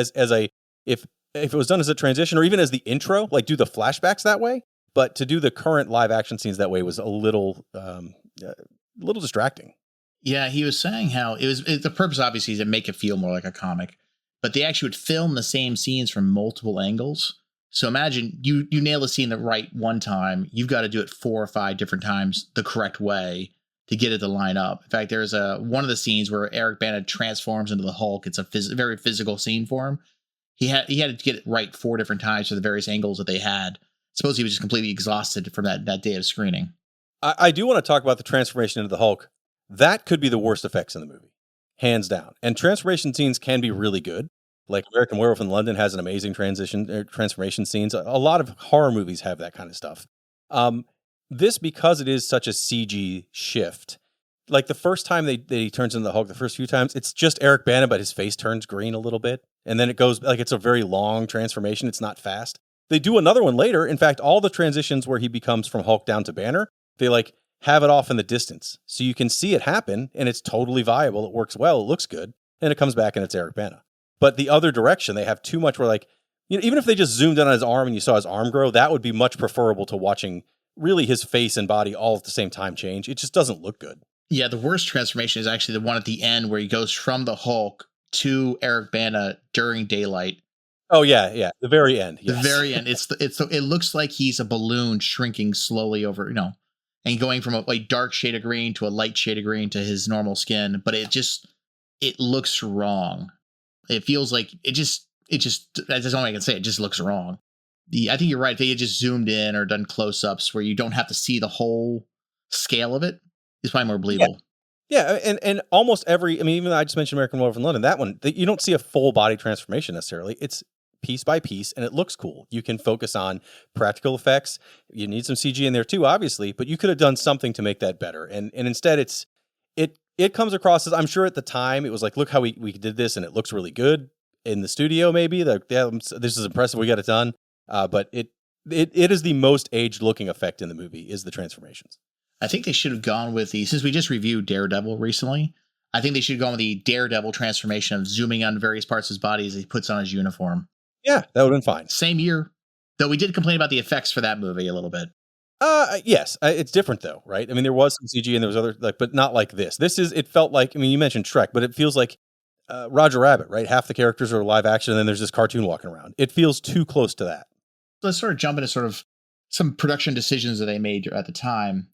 If it was done as a transition or even as the intro, like do the flashbacks that way. But to do the current live action scenes that way was a little distracting. Yeah, he was saying how the purpose obviously is to make it feel more like a comic, but they actually would film the same scenes from multiple angles. So imagine you nail a scene right one time, you've got to do it 4 or 5 different times the correct way to get it to line up. In fact, there's one of the scenes where Eric Bana transforms into the Hulk. It's a very physical scene for him. He had to get it right 4 different times for the various angles that they had. Suppose he was just completely exhausted from that day of screening. I do want to talk about the transformation into the Hulk. That could be the worst effects in the movie, hands down. And transformation scenes can be really good. Like American Werewolf in London has an amazing transformation scenes. A lot of horror movies have that kind of stuff. This, because it is such a CG shift, like the first time he turns into the Hulk, the first few times, it's just Eric Bana, but his face turns green a little bit. And then it goes, like it's a very long transformation. It's not fast. They do another one later. In fact, all the transitions where he becomes from Hulk down to Banner, they like have it off in the distance. So you can see it happen and it's totally viable. It works well. It looks good. And it comes back and it's Eric Bana. But the other direction, they have too much where like, even if they just zoomed in on his arm and you saw his arm grow, that would be much preferable to watching really his face and body all at the same time change. It just doesn't look good. Yeah, the worst transformation is actually the one at the end where he goes from the Hulk to Eric Bana during daylight. Oh yeah, the very end. Yes. The very end. It looks like he's a balloon shrinking slowly over, and going from a dark shade of green to a light shade of green to his normal skin. But it looks wrong. It feels like that's the only I can say. It just looks wrong. I think you're right. If they had just zoomed in or done close-ups where you don't have to see the whole scale of it, it's probably more believable. Yeah, and almost even I just mentioned American Werewolf in London. That one, you don't see a full body transformation necessarily. It's piece by piece, and it looks cool. You can focus on practical effects. You need some CG in there too, obviously, but you could have done something to make that better. And instead, it comes across as, I'm sure at the time, it was like, look how we did this, and it looks really good in the studio. Maybe this is impressive. We got it done. But it is the most aged looking effect in the movie is the transformations. I think they should have gone with since we just reviewed Daredevil recently, I think they should have gone with the Daredevil transformation of zooming on various parts of his body as he puts on his uniform. Yeah, that would have been fine. Same year, though we did complain about the effects for that movie a little bit. Yes, it's different though, right? I mean, there was some CG and there was other, but not like this. It felt like, you mentioned Shrek, but it feels like Roger Rabbit, right? Half the characters are live action and then there's this cartoon walking around. It feels too close to that. Let's sort of jump into sort of some production decisions that they made at the time.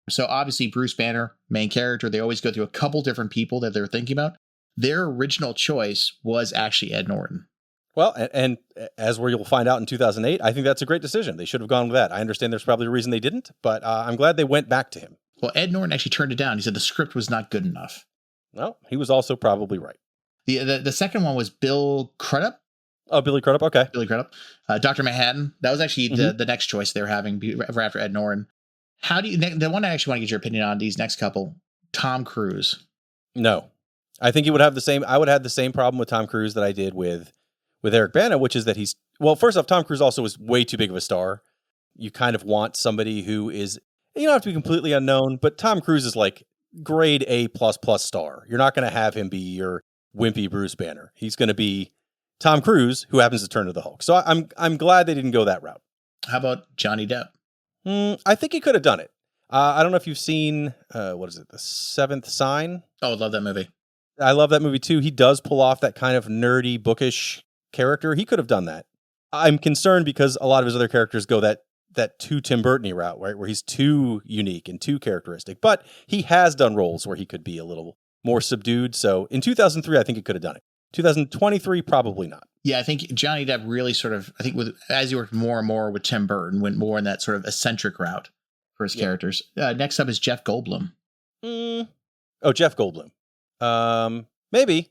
So obviously Bruce Banner, main character, they always go through a couple different people that they're thinking about. Their original choice was actually Ed Norton. Well, and as you'll find out in 2008, I think that's a great decision. They should have gone with that. I understand there's probably a reason they didn't, but I'm glad they went back to him. Well, Ed Norton actually turned it down. He said the script was not good enough. Well, he was also probably right. The second one was Bill Crudup. Oh, Billy Crudup. Okay. Billy Crudup. Dr. Manhattan. That was actually the next choice they were having after Ed Norton. How do you, the one I actually want to get your opinion on these next couple, Tom Cruise. No, I think he would have the same. I would have the same problem with Tom Cruise that I did with Eric Bana, which is that first off, Tom Cruise also is way too big of a star. You kind of want somebody who is, you don't have to be completely unknown, but Tom Cruise is like grade A++ star. You're not going to have him be your wimpy Bruce Banner. He's going to be Tom Cruise, who happens to turn to the Hulk. So I'm glad they didn't go that route. How about Johnny Depp? I think he could have done it. I don't know if you've seen, what is it, The Seventh Sign? Oh, I love that movie. I love that movie too. He does pull off that kind of nerdy, bookish character. He could have done that. I'm concerned because a lot of his other characters go that too Tim Burton-y route, right? Where he's too unique and too characteristic. But he has done roles where he could be a little more subdued. So in 2003, I think he could have done it. 2023, probably not. Yeah, I think Johnny Depp really sort of, I think as he worked more and more with Tim Burton, went more in that sort of eccentric route for his characters. Next up is Jeff Goldblum. Oh, Jeff Goldblum. Maybe.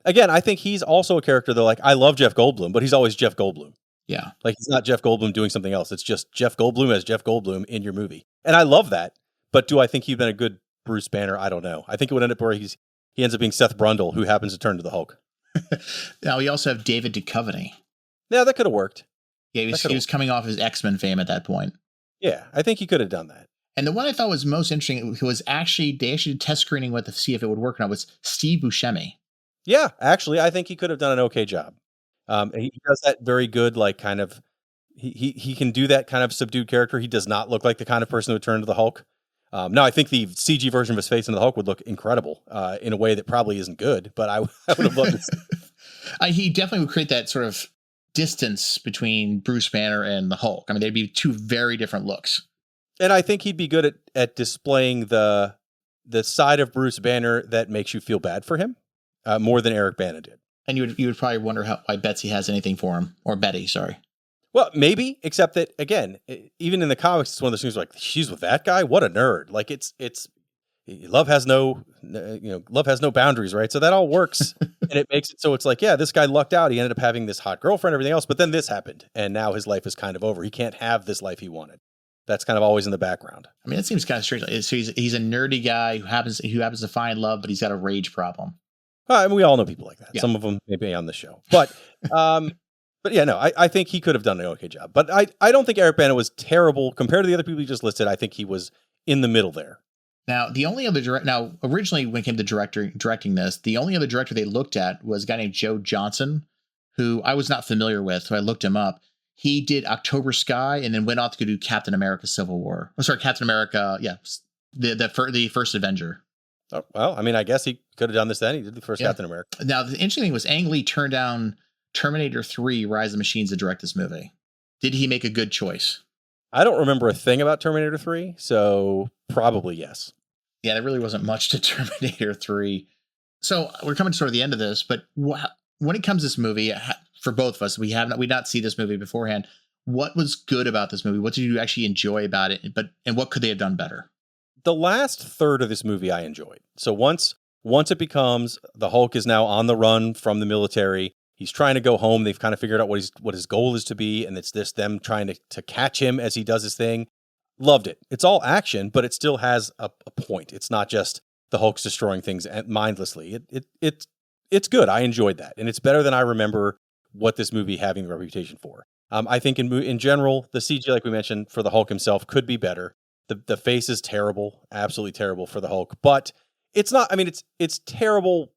Again, I think he's also a character though. Like, I love Jeff Goldblum, but he's always Jeff Goldblum. Yeah. Like, he's not Jeff Goldblum doing something else. It's just Jeff Goldblum as Jeff Goldblum in your movie. And I love that. But do I think he'd been a good Bruce Banner? I don't know. I think it would end up where he ends up being Seth Brundle, who happens to turn to the Hulk. Now we also have David Duchovny. Yeah, that could have worked. Yeah, he was coming off his X-Men fame at that point. Yeah, I think he could have done that. And the one I thought was most interesting was they actually did test screening with to see if it would work or not, was Steve Buscemi. Yeah, actually, I think he could have done an okay job. He does that very good, like kind of, he can do that kind of subdued character. He does not look like the kind of person who would turn to the Hulk. No, I think the CG version of his face into the Hulk would look incredible in a way that probably isn't good, but I would have loved to see. He definitely would create that sort of distance between Bruce Banner and the Hulk. I mean, they'd be two very different looks. And I think he'd be good at displaying the side of Bruce Banner that makes you feel bad for him more than Eric Bana did. And you would probably wonder why Betsy has anything for him, or Betty, sorry. Well, maybe, except that again, even in the comics, it's one of those things like, she's with that guy. What a nerd! Like it's love has no boundaries, right? So that all works, and it makes it so it's like, yeah, this guy lucked out. He ended up having this hot girlfriend, everything else, but then this happened, and now his life is kind of over. He can't have this life he wanted. That's kind of always in the background. I mean, it seems kind of strange. So he's a nerdy guy who happens to find love, but he's got a rage problem. I mean, we all know people like that. Yeah. Some of them may be on the show, but yeah, no, I think he could have done an okay job. But I don't think Eric Bana was terrible compared to the other people you just listed. I think he was in the middle there. Now, the only other originally when it came to directing this, the only other director they looked at was a guy named Joe Johnson, who I was not familiar with, so I looked him up. He did October Sky and then went off to go do Captain America Civil War. Oh, sorry, Captain America, yeah, the first Avenger. Oh, well, I mean, I guess he could have done this then. He did the first Captain America. Now, the interesting thing was Ang Lee turned down Terminator 3, Rise of the Machines to direct this movie. Did he make a good choice? I don't remember a thing about Terminator 3, so probably yes. Yeah, there really wasn't much to Terminator 3. So we're coming to sort of the end of this, but when it comes to this movie, for both of us, we not see this movie beforehand. What was good about this movie? What did you actually enjoy about it? And what could they have done better? The last third of this movie I enjoyed. So once it becomes the Hulk is now on the run from the military, he's trying to go home. They've kind of figured out what his goal is to be, and it's them trying to catch him as he does his thing. Loved it. It's all action, but it still has a point. It's not just the Hulk's destroying things mindlessly. It's good. I enjoyed that, and it's better than I remember what this movie having the reputation for. I think in general, the CG, like we mentioned, for the Hulk himself could be better. The face is terrible, absolutely terrible for the Hulk, but it's not. I mean, it's terrible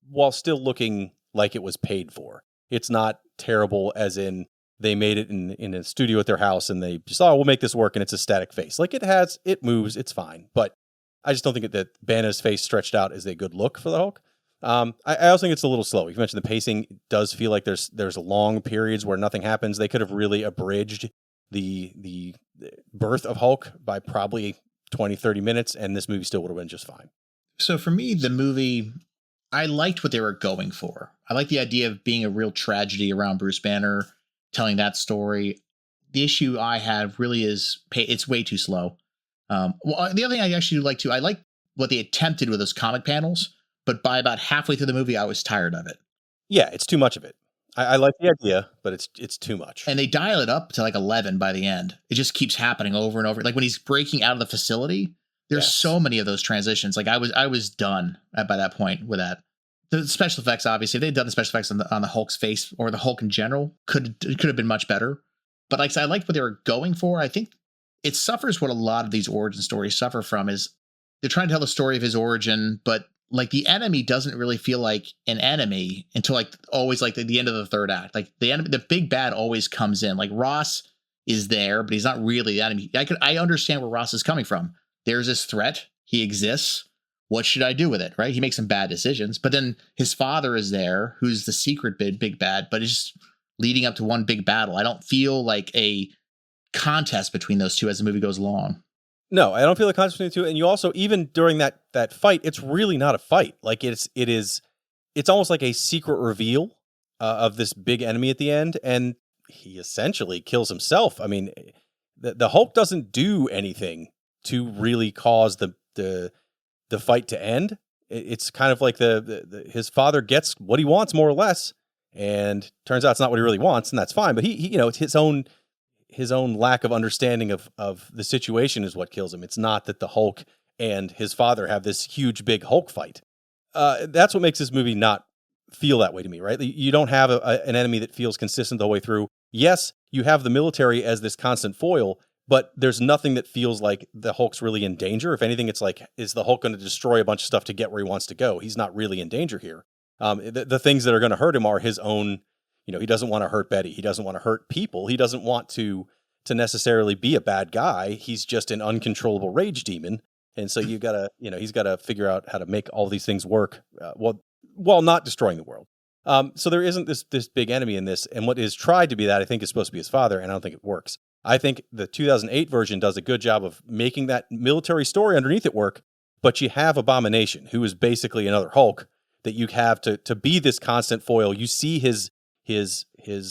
while still looking like it was paid for. It's not terrible as in they made it in a studio at their house and they just, we'll make this work, and it's a static face. Like it moves, it's fine. But I just don't think that Banner's face stretched out is a good look for the Hulk. I also think it's a little slow. You mentioned the pacing does feel like there's long periods where nothing happens. They could have really abridged the birth of Hulk by probably 20, 30 minutes, and this movie still would have been just fine. So for me, the movie, I liked what they were going for. I like the idea of being a real tragedy around Bruce Banner, telling that story. The issue I have really is it's way too slow. Well, the other thing I actually like too, I like what they attempted with those comic panels, but by about halfway through the movie, I was tired of it. Yeah, it's too much of it. I like the idea, but it's too much. And they dial it up to like 11 by the end. It just keeps happening over and over. Like when he's breaking out of the facility, there's so many of those transitions. Like I was done by that point with that. The special effects, obviously, if they'd done the special effects on the Hulk's face or the Hulk in general, could have been much better. But like I said, I liked what they were going for. I think it suffers what a lot of these origin stories suffer from is they're trying to tell the story of his origin, but like the enemy doesn't really feel like an enemy until like always like the end of the third act. Like the enemy, the big bad always comes in. Like Ross is there, but he's not really the enemy. I understand where Ross is coming from. There's this threat. He exists. What should I do with it? Right? He makes some bad decisions, but then his father is there, who's the secret big bad, but it's just leading up to one big battle. I don't feel like a contest between those two as the movie goes along. No, I don't feel the contest between the two. And you also, even during that fight, it's really not a fight. Like it's almost like a secret reveal of this big enemy at the end, and he essentially kills himself. I mean, the Hulk doesn't do anything to really cause the fight to end. It's kind of like his father gets what he wants more or less, and turns out it's not what he really wants, and that's fine. But he you know, it's his own lack of understanding of the situation is what kills him. It's not that the Hulk and his father have this huge big Hulk fight. That's what makes this movie not feel that way to me, right? You don't have an enemy that feels consistent the whole way through. Yes, you have the military as this constant foil, but there's nothing that feels like the Hulk's really in danger. If anything, it's like, is the Hulk going to destroy a bunch of stuff to get where he wants to go? He's not really in danger here. The things that are going to hurt him are his own. You know, he doesn't want to hurt Betty. He doesn't want to hurt people. He doesn't want to necessarily be a bad guy. He's just an uncontrollable rage demon. And so he's got to figure out how to make all these things work while not destroying the world. So there isn't this big enemy in this. And what is tried to be that, I think, is supposed to be his father, and I don't think it works. I think the 2008 version does a good job of making that military story underneath it work, but you have Abomination, who is basically another Hulk that you have to be this constant foil. You see his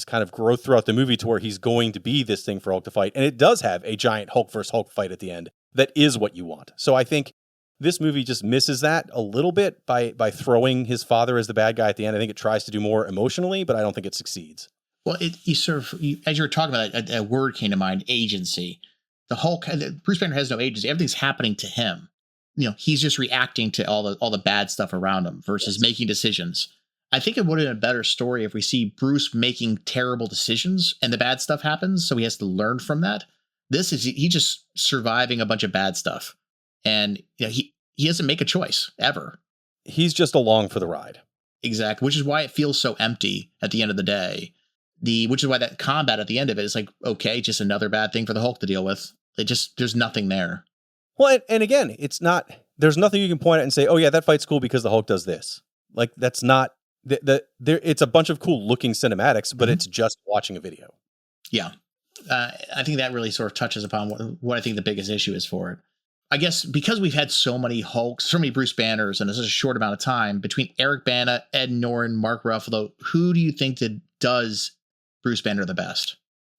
kind of growth throughout the movie to where he's going to be this thing for Hulk to fight. And it does have a giant Hulk versus Hulk fight at the end. That is what you want. So I think this movie just misses that a little bit by throwing his father as the bad guy at the end. I think it tries to do more emotionally, but I don't think it succeeds. Well, as you were talking about it, a word came to mind, agency. The Hulk, Bruce Banner has no agency. Everything's happening to him. You know, he's just reacting to all the bad stuff around him versus making decisions. I think it would have been a better story if we see Bruce making terrible decisions and the bad stuff happens, so he has to learn from that. This is he just surviving a bunch of bad stuff, and you know, he doesn't make a choice ever. He's just along for the ride. Exactly, which is why it feels so empty at the end of the day. Which is why that combat at the end of it is like, okay, just another bad thing for the Hulk to deal with. There's nothing there. Well, and again, there's nothing you can point at and say, oh yeah, that fight's cool because the Hulk does this. Like that's not. It's a bunch of cool looking cinematics, but it's just watching a video. Yeah. I think that really sort of touches upon what I think the biggest issue is for it. I guess because we've had so many Hulks, so many Bruce Banners, and this is a short amount of time between Eric Bana, Ed Norton, Mark Ruffalo, who do you think does Bruce Banner the best?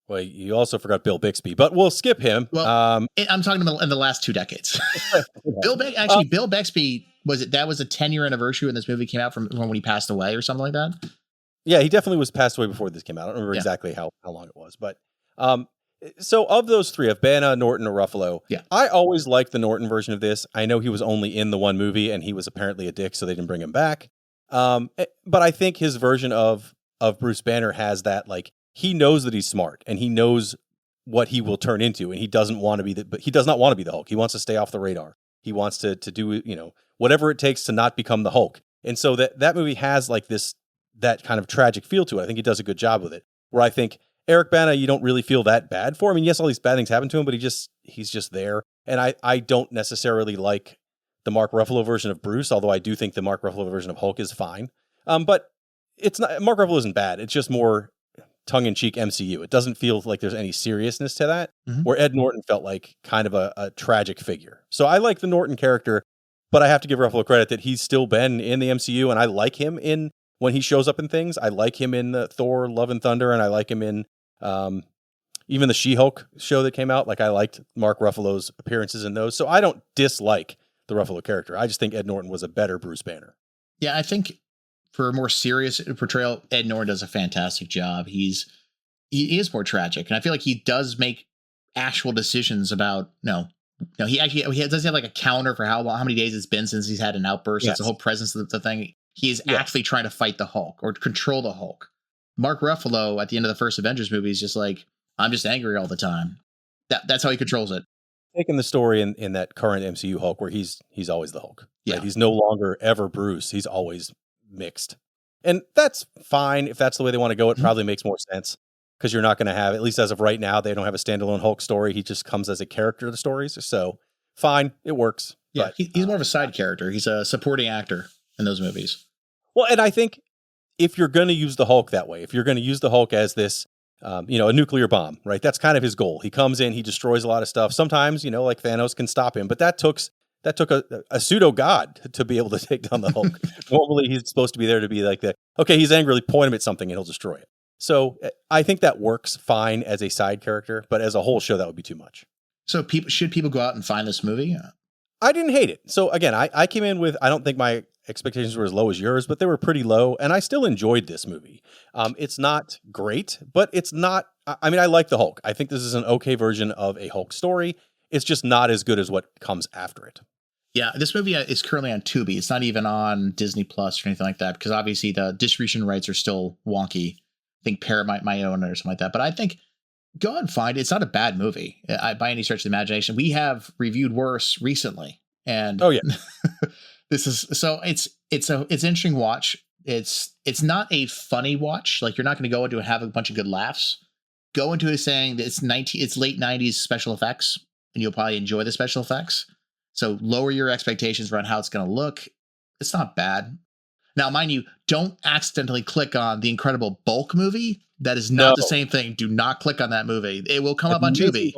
Well, you also forgot Bill Bixby, but we'll skip him. Well, I'm talking about in the last 2 decades. Bill Bixby, that was a 10-year anniversary when this movie came out from when he passed away or something like that? Yeah, he definitely was passed away before this came out. I don't remember exactly how long it was, but so of those three, of Bana, Norton, or Ruffalo, I always liked the Norton version of this. I know he was only in the one movie and he was apparently a dick, so they didn't bring him back. But I think his version of Bruce Banner has that, like, he knows that he's smart and he knows what he will turn into, and he doesn't want to be but he does not want to be the Hulk. He wants to stay off the radar. He wants to do, you know, whatever it takes to not become the Hulk. And so that movie has like that kind of tragic feel to it. I think he does a good job with it. Where I think Eric Bana, you don't really feel that bad for. I mean, yes, all these bad things happen to him, but he's just there. And I don't necessarily like the Mark Ruffalo version of Bruce, although I do think the Mark Ruffalo version of Hulk is fine. But it's not, Mark Ruffalo isn't bad. It's just more tongue-in-cheek MCU. It doesn't feel like there's any seriousness to that, where Ed Norton felt like kind of a tragic figure. So I like the Norton character, but I have to give Ruffalo credit that he's still been in the MCU, and I like him when he shows up in things. I like him in the Thor Love and Thunder, and I like him in even the She-Hulk show that came out. Like, I liked Mark Ruffalo's appearances in those. So I don't dislike the Ruffalo character. I just think Ed Norton was a better Bruce Banner. Yeah, I think for a more serious portrayal, Ed Norton does a fantastic job. He is more tragic, and I feel like he does make actual decisions about he does have like a counter for how many days it's been since he's had an outburst. Yes. That's the whole presence of the thing. He is actually trying to fight the Hulk or control the Hulk. Mark Ruffalo at the end of the first Avengers movie is just like, I'm just angry all the time. That's how he controls it. Taking the story in that current MCU Hulk where he's always the Hulk. Yeah. Right? He's no longer ever Bruce. He's always mixed. And that's fine. If that's the way they want to go, it probably makes more sense because you're not going to have, at least as of right now, they don't have a standalone Hulk story. He just comes as a character to the stories. So fine. It works. Yeah. But, he's more of a side character. He's a supporting actor in those movies. Well, and I think if you're going to use the Hulk that way, if you're going to use the Hulk as this, a nuclear bomb, right? That's kind of his goal. He comes in, he destroys a lot of stuff. Sometimes, like Thanos can stop him, but that took a pseudo god to be able to take down the Hulk. Normally, he's supposed to be there to be like okay, he's angry, point him at something and he'll destroy it. So I think that works fine as a side character, but as a whole show, that would be too much. So should people go out and find this movie? I didn't hate it. So again, I came in with, I don't think my expectations were as low as yours, but they were pretty low, and I still enjoyed this movie. It's not great, but it's not, I like the Hulk. I think this is an okay version of a Hulk story. It's just not as good as what comes after it. Yeah, this movie is currently on Tubi. It's not even on Disney Plus or anything like that, because obviously the distribution rights are still wonky. I think Paramount might own it or something like that, but I think go out and find it. It's not a bad movie by any stretch of the imagination. We have reviewed worse recently, and oh yeah. This is so it's an interesting watch. It's not a funny watch. Like, you're not going to go into and have a bunch of good laughs. Go into it saying that it's late 90s special effects, and you'll probably enjoy the special effects. So lower your expectations around how it's going to look. It's not bad. Now, mind you, don't accidentally click on the Incredible Bulk movie. That is not the same thing. Do not click on that movie. It will come up on Tubi.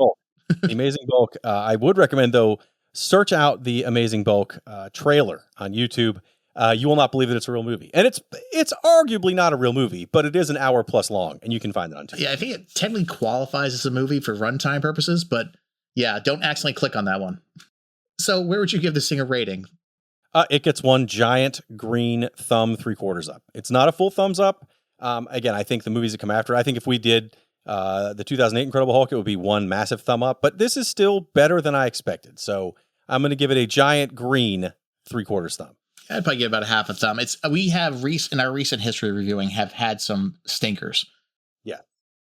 The Amazing Bulk. I would recommend, though, search out the Amazing Bulk trailer on YouTube. You will not believe that it's a real movie. And it's arguably not a real movie, but it is an hour plus long, and you can find it on Tubi. Yeah, I think it technically qualifies as a movie for runtime purposes, but yeah, don't accidentally click on that one. So where would you give this thing a rating? It gets one giant green thumb 3/4 up. It's not a full thumbs up. Again, I think the movies that come after, I think if we did the 2008 Incredible Hulk, it would be one massive thumb up, but this is still better than I expected. So I'm going to give it a giant green 3/4 thumb. I'd probably give about a half a thumb. We have in our recent history of reviewing have had some stinkers. Yeah.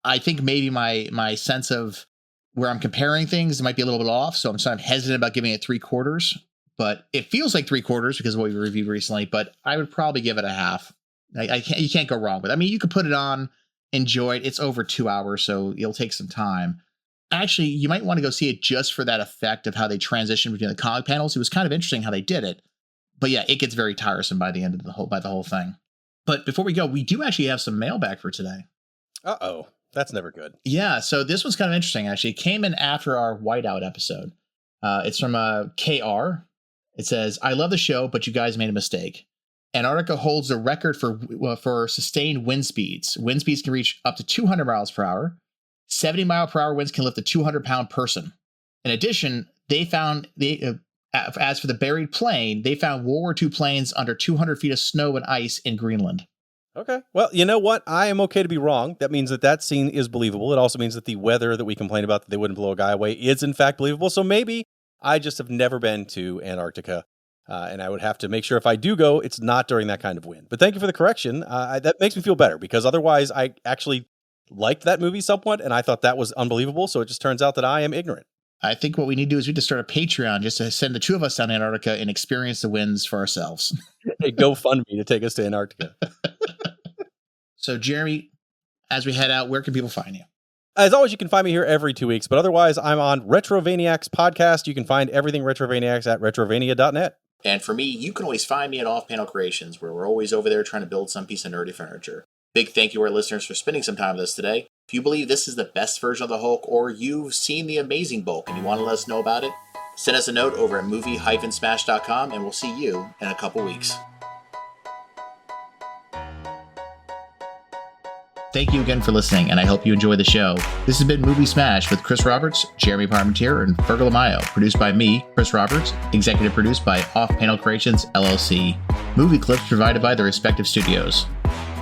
I think maybe my sense of where I'm comparing things might be a little bit off. So I'm sort of hesitant about giving it 3/4, but it feels like 3/4 because of what we reviewed recently, but I would probably give it a half. You can't go wrong with it. I mean, you could put it on, enjoy it. It's over 2 hours, so it'll take some time. Actually, you might want to go see it just for that effect of how they transition between the comic panels. It was kind of interesting how they did it. But yeah, it gets very tiresome by the end of the whole thing. But before we go, we do actually have some mailbag for today. Uh-oh. That's never good. Yeah, so this one's kind of interesting, actually. It came in after our Whiteout episode. It's from KR. It says, I love the show, but you guys made a mistake. Antarctica holds the record for sustained wind speeds. Wind speeds can reach up to 200 miles per hour. 70-mile-per-hour winds can lift a 200-pound person. In addition, as for the buried plane, they found World War II planes under 200 feet of snow and ice in Greenland. Okay. Well, you know what? I am okay to be wrong. That means that scene is believable. It also means that the weather that we complain about, that they wouldn't blow a guy away, is in fact believable. So maybe I just have never been to Antarctica, and I would have to make sure if I do go, it's not during that kind of wind. But thank you for the correction. That makes me feel better, because otherwise I actually liked that movie somewhat, and I thought that was unbelievable. So it just turns out that I am ignorant. I think what we need to do is we just start a Patreon just to send the two of us down to Antarctica and experience the winds for ourselves. A GoFundMe to take us to Antarctica. So, Jeremy, as we head out, where can people find you? As always, you can find me here every 2 weeks, but otherwise, I'm on Retrovaniacs podcast. You can find everything Retrovaniacs at retrovania.net. And for me, you can always find me at Off Panel Creations, where we're always over there trying to build some piece of nerdy furniture. Big thank you to our listeners for spending some time with us today. If you believe this is the best version of the Hulk, or you've seen the Amazing Bulk and you want to let us know about it, send us a note over at movie-smash.com, and we'll see you in a couple weeks. Thank you again for listening, and I hope you enjoy the show. This has been Movie Smash with Chris Roberts, Jeremy Parmentier, and Fergal Amayo. Produced by me, Chris Roberts. Executive produced by Off Panel Creations, LLC. Movie clips provided by the respective studios.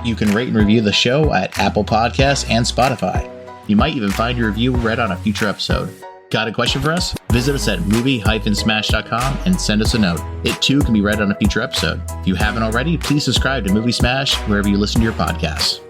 You can rate and review the show at Apple Podcasts and Spotify. You might even find your review read on a future episode. Got a question for us? Visit us at movie-smash.com and send us a note. It too can be read on a future episode. If you haven't already, please subscribe to Movie Smash wherever you listen to your podcasts.